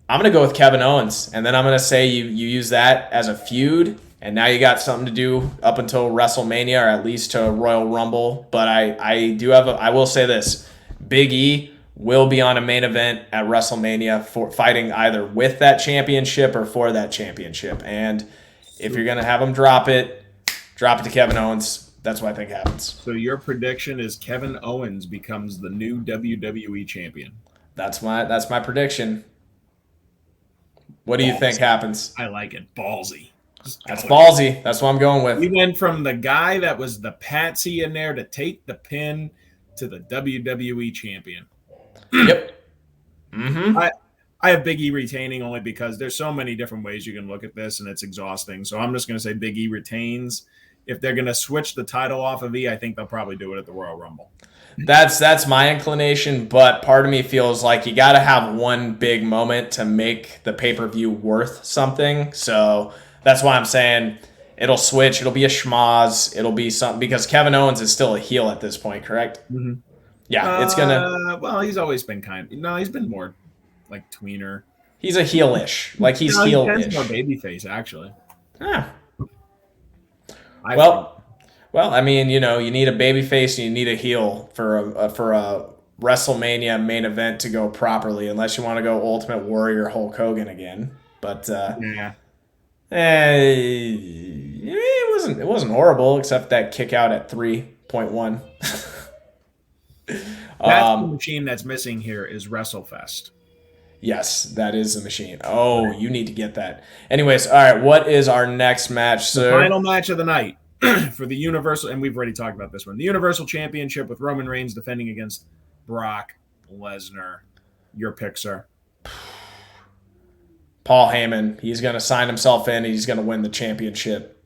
I'm going to go with Kevin Owens, and then I'm going to say you use that as a feud, and now you got something to do up until WrestleMania, or at least to Royal Rumble. But I will say this. Big E will be on a main event at WrestleMania for fighting either with that championship or for that championship. And if you're going to have him drop it to Kevin Owens. That's what I think happens. So your prediction is Kevin Owens becomes the new WWE champion. That's my prediction. What do you think happens? I like it. Ballsy. That's ballsy. That's what I'm going with. We went from the guy that was the patsy in there to take the pin to the WWE champion. Yep. Mm-hmm. I have Big E retaining only because there's so many different ways you can look at this, and it's exhausting. So I'm just going to say Big E retains. If they're going to switch the title off of E, I think they'll probably do it at the Royal Rumble. That's my inclination, but part of me feels like you got to have one big moment to make the pay-per-view worth something. So that's why I'm saying it'll switch. It'll be a schmoz. It'll be something, because Kevin Owens is still a heel at this point, correct? Mm-hmm. Yeah, it's going to... Well, he's always been he's been more like tweener. He's a heel-ish. Like, he's heel-ish. He's more babyface, actually. Yeah. Well, I mean, you know, you need a babyface and you need a heel for a WrestleMania main event to go properly, unless you want to go Ultimate Warrior Hulk Hogan again. But it wasn't horrible, except that kick out at 3.1. That's the machine that's missing here is WrestleFest. Yes, that is the machine. Oh, you need to get that. Anyways, all right, what is our next match, sir? The final match of the night for the Universal, and we've already talked about this one, the Universal Championship with Roman Reigns defending against Brock Lesnar. Your pick, sir. Paul Heyman. He's going to sign himself in, and he's going to win the championship.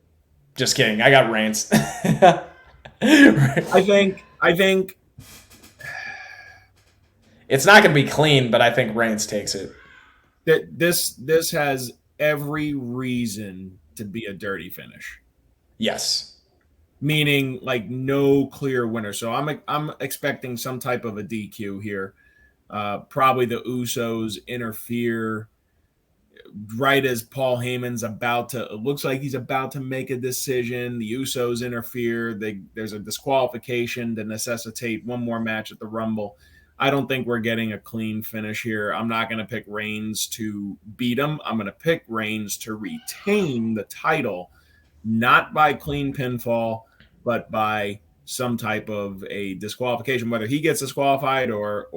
Just kidding. I got Reigns. I think it's not going to be clean, but I think Reigns takes it. that this has every reason to be a dirty finish. Yes. Meaning like no clear winner. So I'm expecting some type of a DQ here. Probably the Usos interfere right as Paul Heyman's about to. It looks like he's about to make a decision. The Usos interfere. There's a disqualification to necessitate one more match at the Rumble. I don't think we're getting a clean finish here. I'm not going to pick Reigns to beat him. I'm going to pick Reigns to retain the title, not by clean pinfall, but by some type of a disqualification, whether he gets disqualified or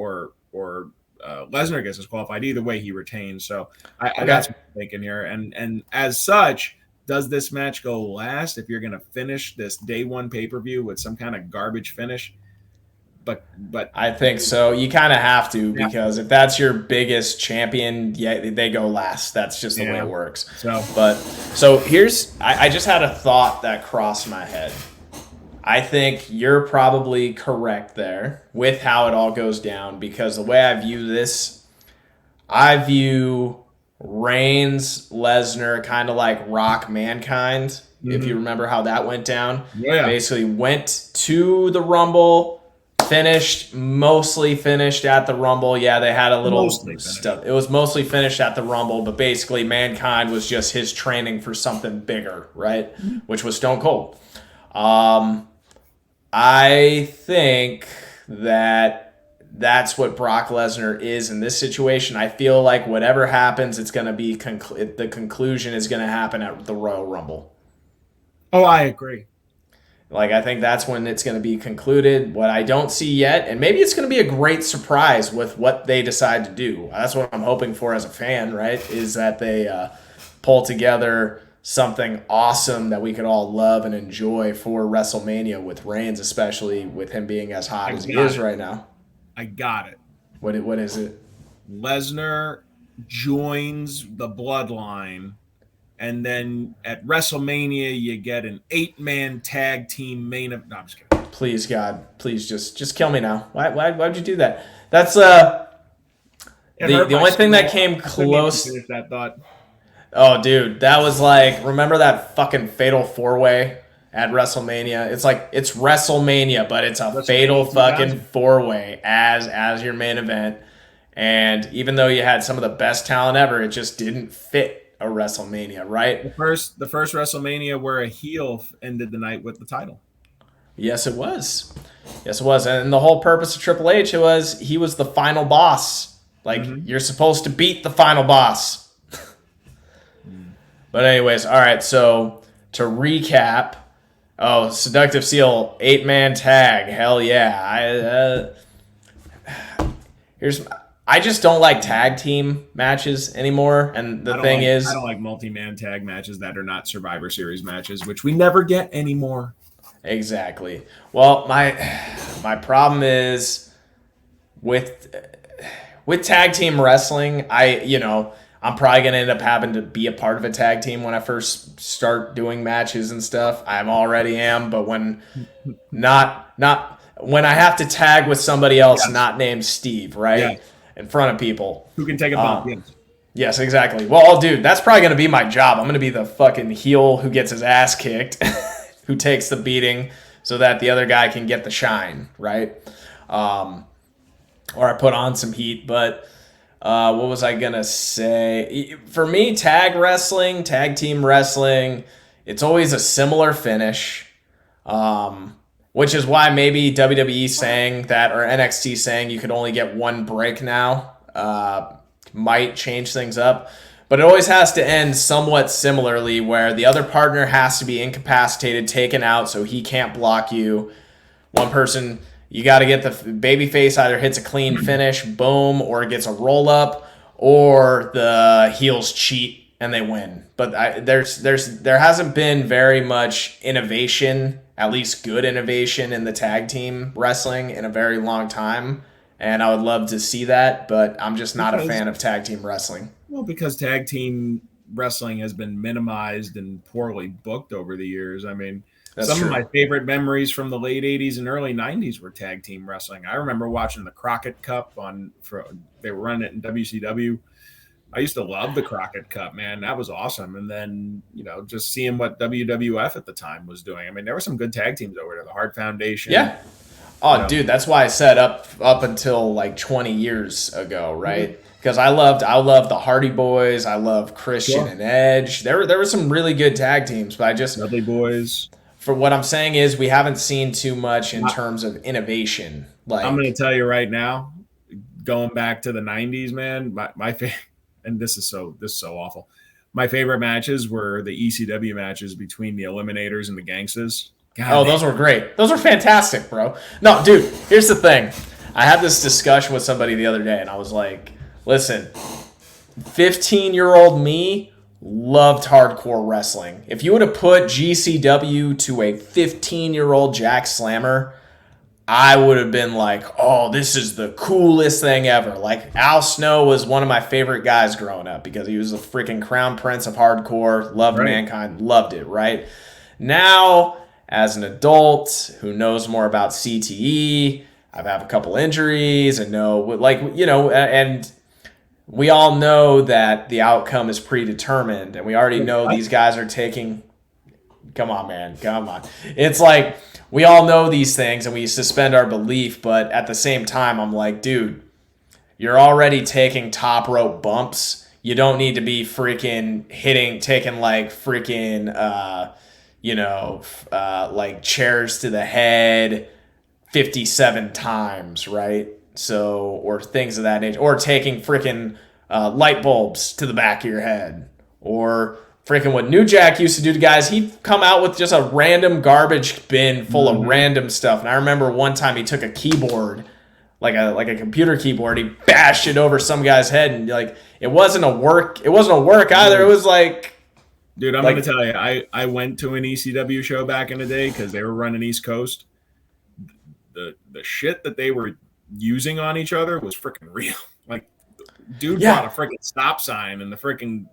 Lesnar gets disqualified. Either way, he retains. So that's what I'm thinking here. And as such, does this match go last if you're going to finish this day one pay-per-view with some kind of garbage finish? But I think so. You kind of have to, because if that's your biggest champion, yeah, they go last. That's just the way it works. So here's, I just had a thought that crossed my head. I think you're probably correct there with how it all goes down, because the way I view this, I view Reigns, Lesnar kind of like Rock Mankind, if you remember how that went down. Yeah. Basically went to the Rumble, mostly finished at the Rumble. Yeah, they had a little stuff. It was mostly finished at the Rumble, but basically Mankind was just his training for something bigger, right? Which was Stone Cold. I think that's what Brock Lesnar is in this situation. I feel like whatever happens, it's going to be the conclusion is going to happen at the Royal Rumble. Oh, I agree. Like, I think that's when it's going to be concluded. What I don't see yet, and maybe it's going to be a great surprise with what they decide to do. That's what I'm hoping for as a fan, right? Is that they pull together something awesome that we could all love and enjoy for WrestleMania with Reigns, especially with him being as hot as he is right now. I got it. What is it? Lesnar joins the Bloodline, and then at WrestleMania you get an 8-man tag team main event. No, I'm just kidding. Please, God, please just kill me now. Why'd you do that? That's the only thing that came close. Finish that thought. Oh, dude, that was like, remember that fucking fatal 4-way at WrestleMania? It's like, it's WrestleMania, but it's a fatal fucking 4-way as your main event. And even though you had some of the best talent ever, it just didn't fit a WrestleMania, right? The first WrestleMania where a heel ended the night with the title. Yes, it was. And the whole purpose of Triple H was he was the final boss. Like, you're supposed to beat the final boss. But anyways, all right, so to recap, Seductive Seal, 8-man tag, hell yeah. I just don't like tag team matches anymore, and the thing is, I don't like multi-man tag matches that are not Survivor Series matches, which we never get anymore. Exactly. Well, my problem is with tag team wrestling, I'm probably going to end up having to be a part of a tag team when I first start doing matches and stuff. I already am, but when when I have to tag with somebody else not named Steve, right? Yeah. In front of people. Who can take a bump. Yes, exactly. Well, dude, that's probably going to be my job. I'm going to be the fucking heel who gets his ass kicked, who takes the beating so that the other guy can get the shine, right? Or I put on some heat, but... what was I going to say? For me, tag team wrestling, it's always a similar finish, which is why maybe WWE saying that, or NXT saying you could only get one break now, might change things up. But it always has to end somewhat similarly, where the other partner has to be incapacitated, taken out, so he can't block you. One person... You got to get the babyface either hits a clean finish, boom, or it gets a roll up, or the heels cheat and they win. But there hasn't been very much innovation, at least good innovation in the tag team wrestling in a very long time, and I would love to see that. But I'm just not a fan of tag team wrestling. Well, because tag team wrestling has been minimized and poorly booked over the years. I mean. That's Some true. Of my favorite memories from the late 80s and early 90s were tag team wrestling. I remember watching the Crockett Cup they were running it in WCW. I used to love the Crockett Cup, man. That was awesome. And then, just seeing what WWF at the time was doing. I mean, there were some good tag teams over there. The Hart Foundation. Yeah. Oh, dude, that's why I said up until like 20 years ago, right? Because I loved the Hardy Boys. I love Christian and Edge. There were some really good tag teams, but I just Dudley Boys. For what I'm saying is we haven't seen too much in terms of innovation. Like, I'm going to tell you right now, going back to the 90s, man, my favorite, and this is so awful. My favorite matches were the ECW matches between the Eliminators and the Gangstas. God, those were great. Those were fantastic, bro. No, dude, here's the thing. I had this discussion with somebody the other day, and I was like, listen, 15-year-old me loved hardcore wrestling. If you would have put GCW to a 15-year-old Jack Slammer, I would have been like, oh, this is the coolest thing ever. Like, Al Snow was one of my favorite guys growing up because he was a freaking crown prince of hardcore, loved Mankind, loved it, right? Now, as an adult who knows more about CTE, I've had a couple injuries and and we all know that the outcome is predetermined, and we already know these guys are taking. Come on, man. Come on. It's like we all know these things and we suspend our belief, but at the same time, I'm like, dude, you're already taking top rope bumps. You don't need to be freaking taking like freaking, like chairs to the head 57 times, right? So, or things of that nature, or taking freaking light bulbs to the back of your head, or freaking what New Jack used to do to guys. He'd come out with just a random garbage bin full of random stuff. And I remember one time he took a keyboard, like a computer keyboard, he bashed it over some guy's head, and like it wasn't a work either. It was like, dude, I'm gonna tell you, I went to an ECW show back in the day because they were running East Coast. The shit that they were using on each other was freaking real. Like, dude brought a freaking stop sign, and the freaking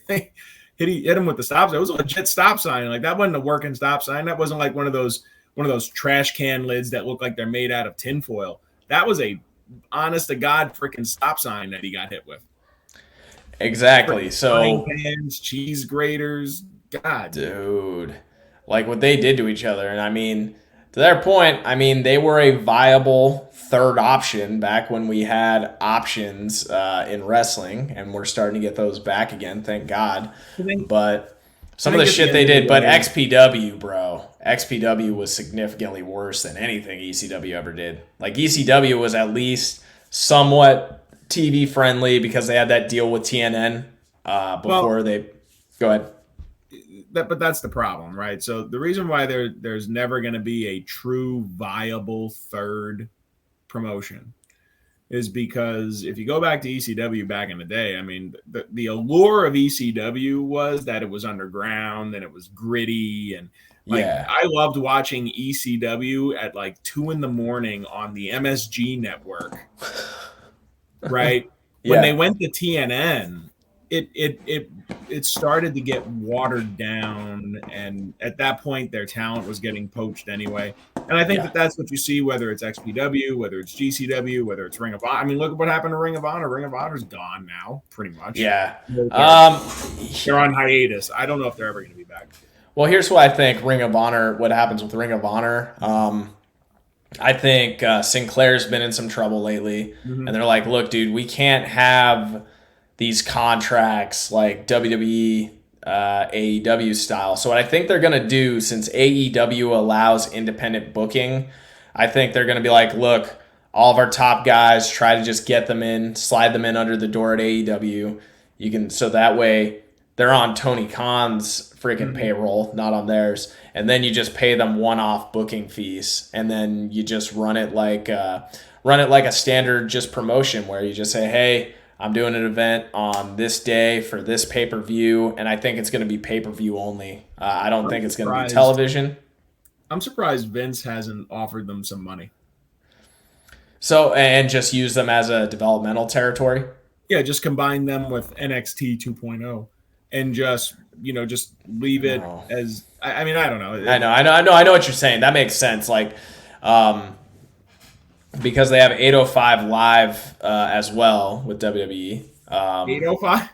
hit him with the stop sign. It was a legit stop sign. Like, that wasn't a working stop sign. That wasn't like one of those trash can lids that look like they're made out of tinfoil. That was a honest to God freaking stop sign that he got hit with. Exactly. So pans, cheese graters, God, dude, like what they did to each other. And I mean, to their point, I mean, they were a viable third option back when we had options in wrestling, and we're starting to get those back again, thank God. But some of the shit they did, but XPW, bro, XPW was significantly worse than anything ECW ever did. Like, ECW was at least somewhat TV friendly because they had that deal with TNN before they go ahead. But that's the problem, right? So the reason why there's never going to be a true viable third promotion is because if you go back to ECW back in the day, I mean, the allure of ECW was that it was underground and it was gritty, and I loved watching ECW at like 2 a.m. on the MSG network, right? When they went to TNN, it started to get watered down, and at that point their talent was getting poached anyway. And I think that's what you see, whether it's XPW, whether it's GCW, whether it's Ring of Honor. I mean, look at what happened to Ring of Honor. Ring of Honor's gone now, pretty much. Yeah. They're on hiatus. I don't know if they're ever going to be back. Well, here's what I think Ring of Honor, what happens with Ring of Honor. I think Sinclair's been in some trouble lately, and they're like, look, dude, we can't have these contracts like WWE, AEW style. So what I think they're going to do, since AEW allows independent booking, I think they're going to be like, look, all of our top guys, try to just get them in, slide them in under the door at AEW. You can, so that way they're on Tony Khan's freaking payroll, not on theirs. And then you just pay them one-off booking fees, and then you just run it like a standard just promotion where you just say, hey, I'm doing an event on this day for this pay-per-view, and I think it's going to be pay-per-view only. I don't think it's going to be television. I'm surprised Vince hasn't offered them some money. So, and just use them as a developmental territory? Yeah, just combine them with NXT 2.0 and just leave it as, I mean, I don't know. I know what you're saying. That makes sense. Like, because they have 805 Live as well with WWE. 805?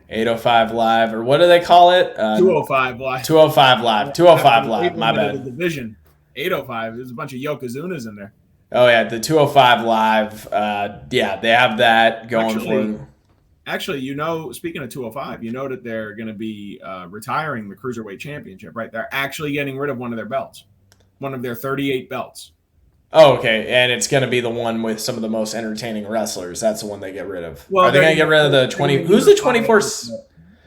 805 Live, or what do they call it? 205 Live. 205 Live. 205 Live. My The bad. division. 805. There's a bunch of Yokozunas in there. Oh yeah, the 205 Live. Yeah, they have that going for them. Actually, speaking of 205, you know that they're going to be retiring the Cruiserweight Championship, right? They're actually getting rid of one of their belts, one of their 38 belts. Oh, okay, and it's going to be the one with some of the most entertaining wrestlers. That's the one they get rid of. Well, are they going to get rid of the 20? Who's the 24?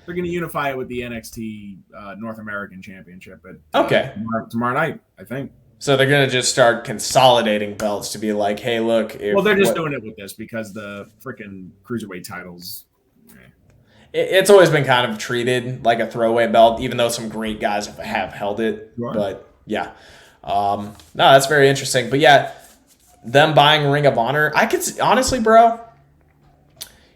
They're going to unify it with the NXT North American Championship okay, tomorrow night, I think. So they're going to just start consolidating belts to be like, hey, look. They're just doing it with this because the freaking Cruiserweight titles. It's always been kind of treated like a throwaway belt, even though some great guys have held it. Sure. But yeah, no, that's very interesting. But yeah, them buying Ring of Honor, I could honestly, bro.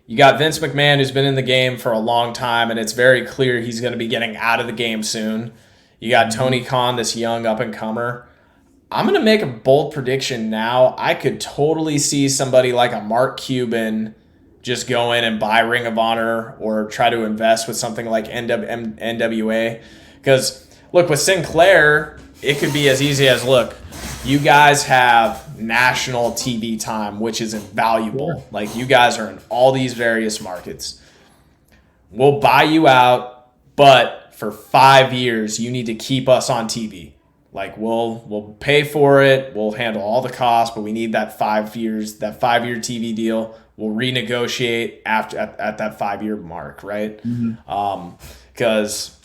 You got Vince McMahon, who's been in the game for a long time, and it's very clear he's going to be getting out of the game soon. You got Tony Khan, this young up-and-comer. I'm going to make a bold prediction now. I could totally see somebody like a Mark Cuban just go in and buy Ring of Honor or try to invest with something like NWA. Because, look, with Sinclair, it could be as easy as, look, you guys have national TV time, which is invaluable. Yeah. Like, you guys are in all these various markets. We'll buy you out, but for 5 years, you need to keep us on TV. Like, we'll pay for it. We'll handle all the costs, but we need that 5 years, that 5-year TV deal. We'll renegotiate at that 5-year mark, right? Because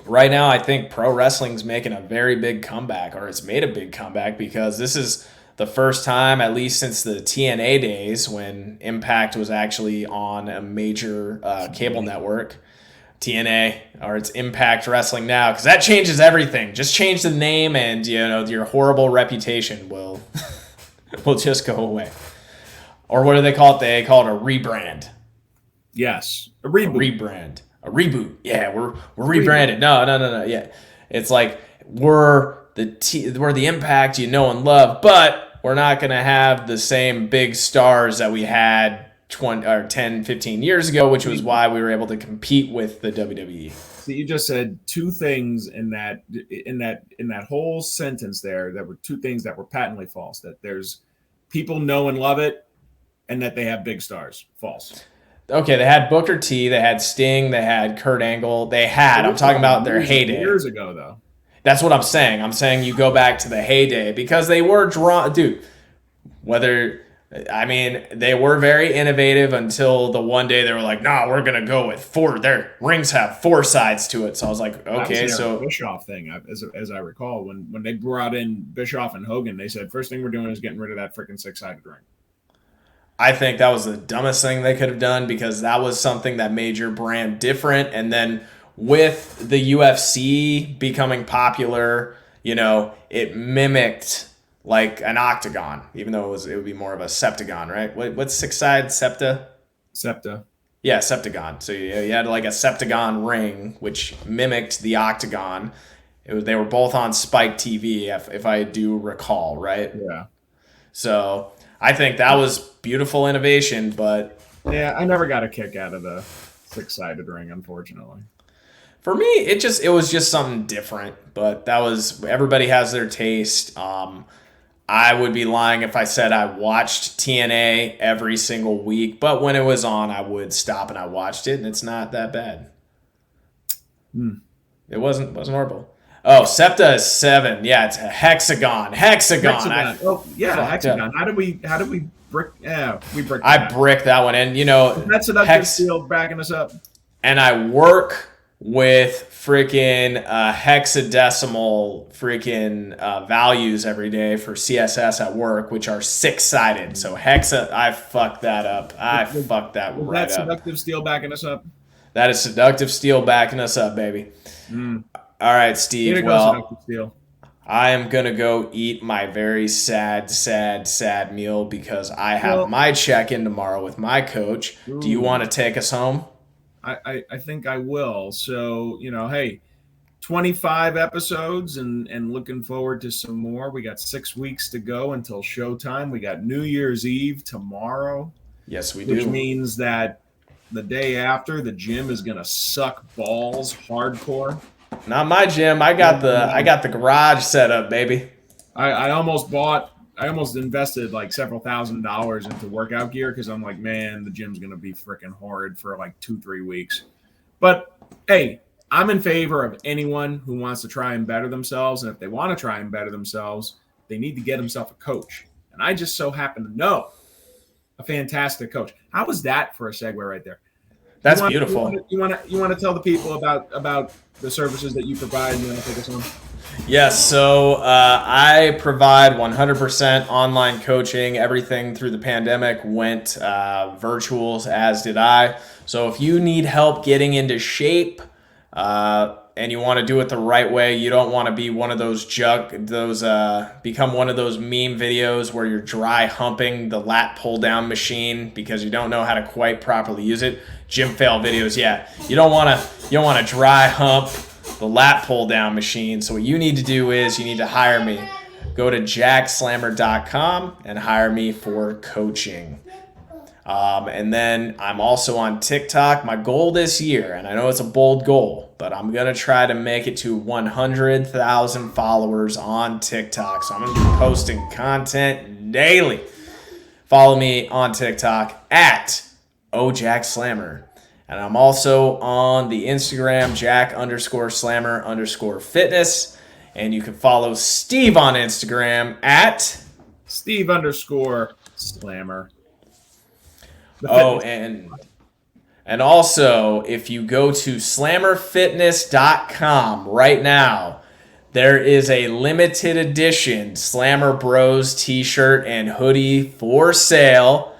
right now I think pro wrestling's making a very big comeback, or it's made a big comeback, because this is the first time, at least since the TNA days, when Impact was actually on a major cable network. TNA, or it's Impact Wrestling now, because that changes everything. Just change the name, and your horrible reputation will just go away. Or what do they call it? They call it a rebrand. Yes, a reboot. A reboot. Yeah, we're rebranded. No. Yeah, it's like we're the Impact you know and love, but we're not gonna have the same big stars that we had 10, 15 years ago, which was why we were able to compete with the WWE. So you just said two things in that whole sentence there that were two things that were patently false. That there's people know and love it, and that they have big stars. False. Okay, they had Booker T, they had Sting, they had Kurt Angle. I'm talking about their heyday. Years ago, though. That's what I'm saying. I'm saying you go back to the heyday, because they were dude. They were very innovative until the one day they were like, nah, we're going to go with 4. Their rings have 4 sides to it. So I was like, okay. So Bischoff thing, as I recall, when they brought in Bischoff and Hogan, they said, first thing we're doing is getting rid of that freaking 6-sided ring. I think that was the dumbest thing they could have done, because that was something that made your brand different. And then with the UFC becoming popular, it mimicked like an octagon, even though it would be more of a septagon, right? What's 6-sided? Septa. Yeah, septagon. So you had like a septagon ring, which mimicked the octagon. They were both on Spike TV, if I do recall, right? Yeah. So I think that was beautiful innovation, but yeah, I never got a kick out of the 6-sided ring, unfortunately. For me, it was just something different, but everybody has their taste. I would be lying if I said I watched TNA every single week, but when it was on, I would stop and I watched it, and it's not that bad. It wasn't horrible. Oh, Septa is 7. Yeah, it's a hexagon. Hexagon. Hexagon. How did we brick? Yeah, we bricked. I bricked that one, and that's seductive steel backing us up. And I work with freaking hexadecimal freaking values every day for CSS at work, which are 6-sided. So I fucked that up. I fucked that right up. That's seductive steel backing us up. That is seductive steel backing us up, baby. All right, Steve. Well, I am going to go eat my very sad meal, because I have my check-in tomorrow with my coach. Ooh. Do you want to take us home? I think I will. So, hey, 25 episodes and looking forward to some more. We got 6 weeks to go until showtime. We got New Year's Eve tomorrow. Yes, we do. Which means that the day after, the gym is gonna suck balls hardcore. Not my gym. I got the garage set up, baby. I almost invested like several $1,000s into workout gear because I'm like, man, the gym's gonna be freaking horrid for like 2-3 weeks. But hey, I'm in favor of anyone who wants to try and better themselves, and if they want to try and better themselves, they need to get themselves a coach. And I just so happen to know a fantastic coach. How was that for a segue right there? That's beautiful. You want to tell the people about the services that you provide, and you want to take us on? Yes, so I provide 100% online coaching. Everything through the pandemic went virtual, as did I. So if you need help getting into shape and you want to do it the right way, you don't want to be one of those become one of those meme videos where you're dry humping the lat pull down machine because you don't know how to quite properly use it. Gym fail videos, yeah. You don't want to dry hump the lat pull down machine. So what you need to do is you need to hire me. Go to jackslammer.com and hire me for coaching. And then I'm also on TikTok. My goal this year, and I know it's a bold goal, but I'm going to try to make it to 100,000 followers on TikTok. So I'm going to be posting content daily. Follow me on TikTok at @OJackSlammer. And I'm also on the Instagram, Jack_Slammer_fitness. And you can follow Steve on Instagram at Steve_Slammer. Oh, and also, if you go to slammerfitness.com right now, there is a limited edition Slammer Bros t-shirt and hoodie for sale.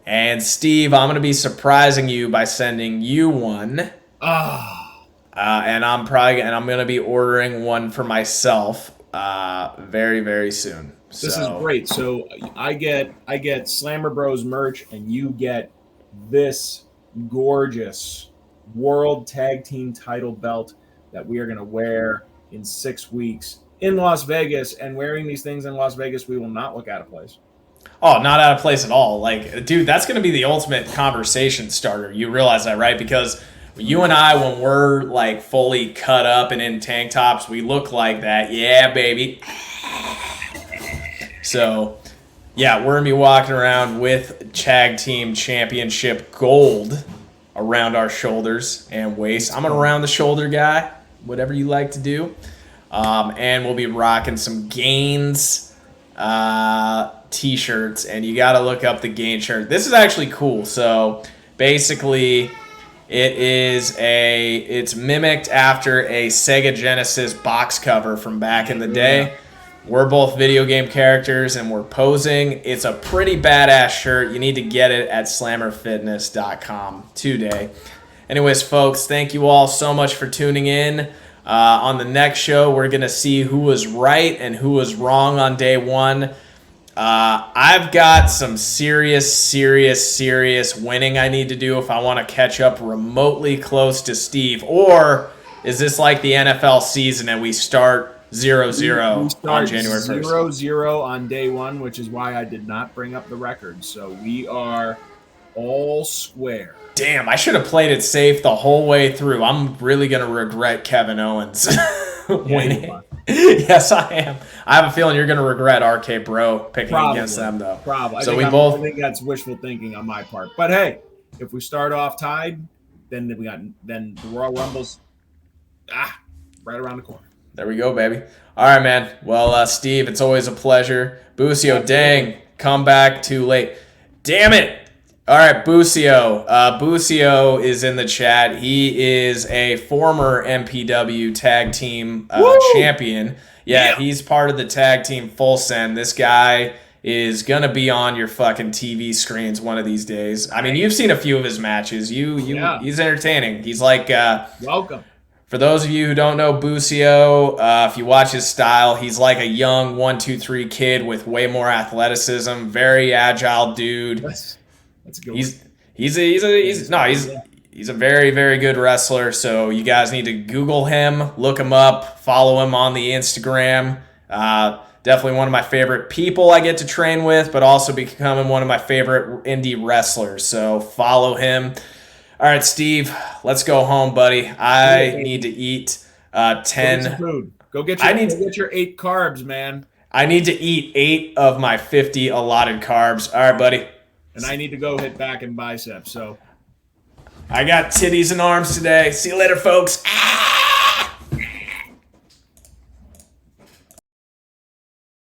And Steve, I'm going to be surprising you by sending you one. And I'm going to be ordering one for myself very, very soon. This is great. So I get Slammer Bros merch, and you get this gorgeous World Tag Team title belt that we are going to wear in 6 weeks in Las Vegas. And wearing these things in Las Vegas, we will not look out of place. Oh, not out of place at all. Like, dude, that's going to be the ultimate conversation starter. You realize that, right? Because you and I, when we're like fully cut up and in tank tops, we look like that. Yeah, baby. So, yeah, we're going to be walking around with Tag Team Championship gold around our shoulders and waist. I'm an around the shoulder guy, whatever you like to do. And we'll be rocking some Gains t-shirts, and you got to look up the Gain shirt. This is actually cool. So, basically, it's mimicked after a Sega Genesis box cover from back in the day. We're both video game characters, and we're posing. It's a pretty badass shirt. You need to get it at slammerfitness.com today. Anyways, folks, thank you all so much for tuning in. On the next show, we're going to see who was right and who was wrong on day one. I've got some serious winning I need to do if I want to catch up remotely close to Steve. Or is this like the NFL season and we start 0-0 on January 1st? 0-0 on day one, which is why I did not bring up the record. So we are all square. Damn, I should have played it safe the whole way through. I'm really going to regret Kevin Owens winning. Yes, I am. I have a feeling you're going to regret RK Bro picking against them, though. Probably. So I think that's wishful thinking on my part. But hey, if we start off tied, then the Royal Rumble's right around the corner. There we go, baby. All right, man. Well, Steve, it's always a pleasure. Busio, dang, come back too late. Damn it. All right, Busio. Busio is in the chat. He is a former MPW tag team champion. Yeah, he's part of the tag team Full Send. This guy is going to be on your fucking TV screens one of these days. I mean, you've seen a few of his matches. He's entertaining. He's like... welcome. For those of you who don't know Busio, if you watch his style, he's like a young 1-2-3 kid with way more athleticism. Very agile dude. That's a good He's a very, very good wrestler. So you guys need to Google him, look him up, follow him on the Instagram. Definitely one of my favorite people I get to train with, but also becoming one of my favorite indie wrestlers. So follow him. All right, Steve, let's go home, buddy. I need to eat 10. Go get some food. Go get your 8 carbs, man. I need to eat 8 of my 50 allotted carbs. All right, buddy. And I need to go hit back and biceps. So I got titties and arms today. See you later, folks. Ah!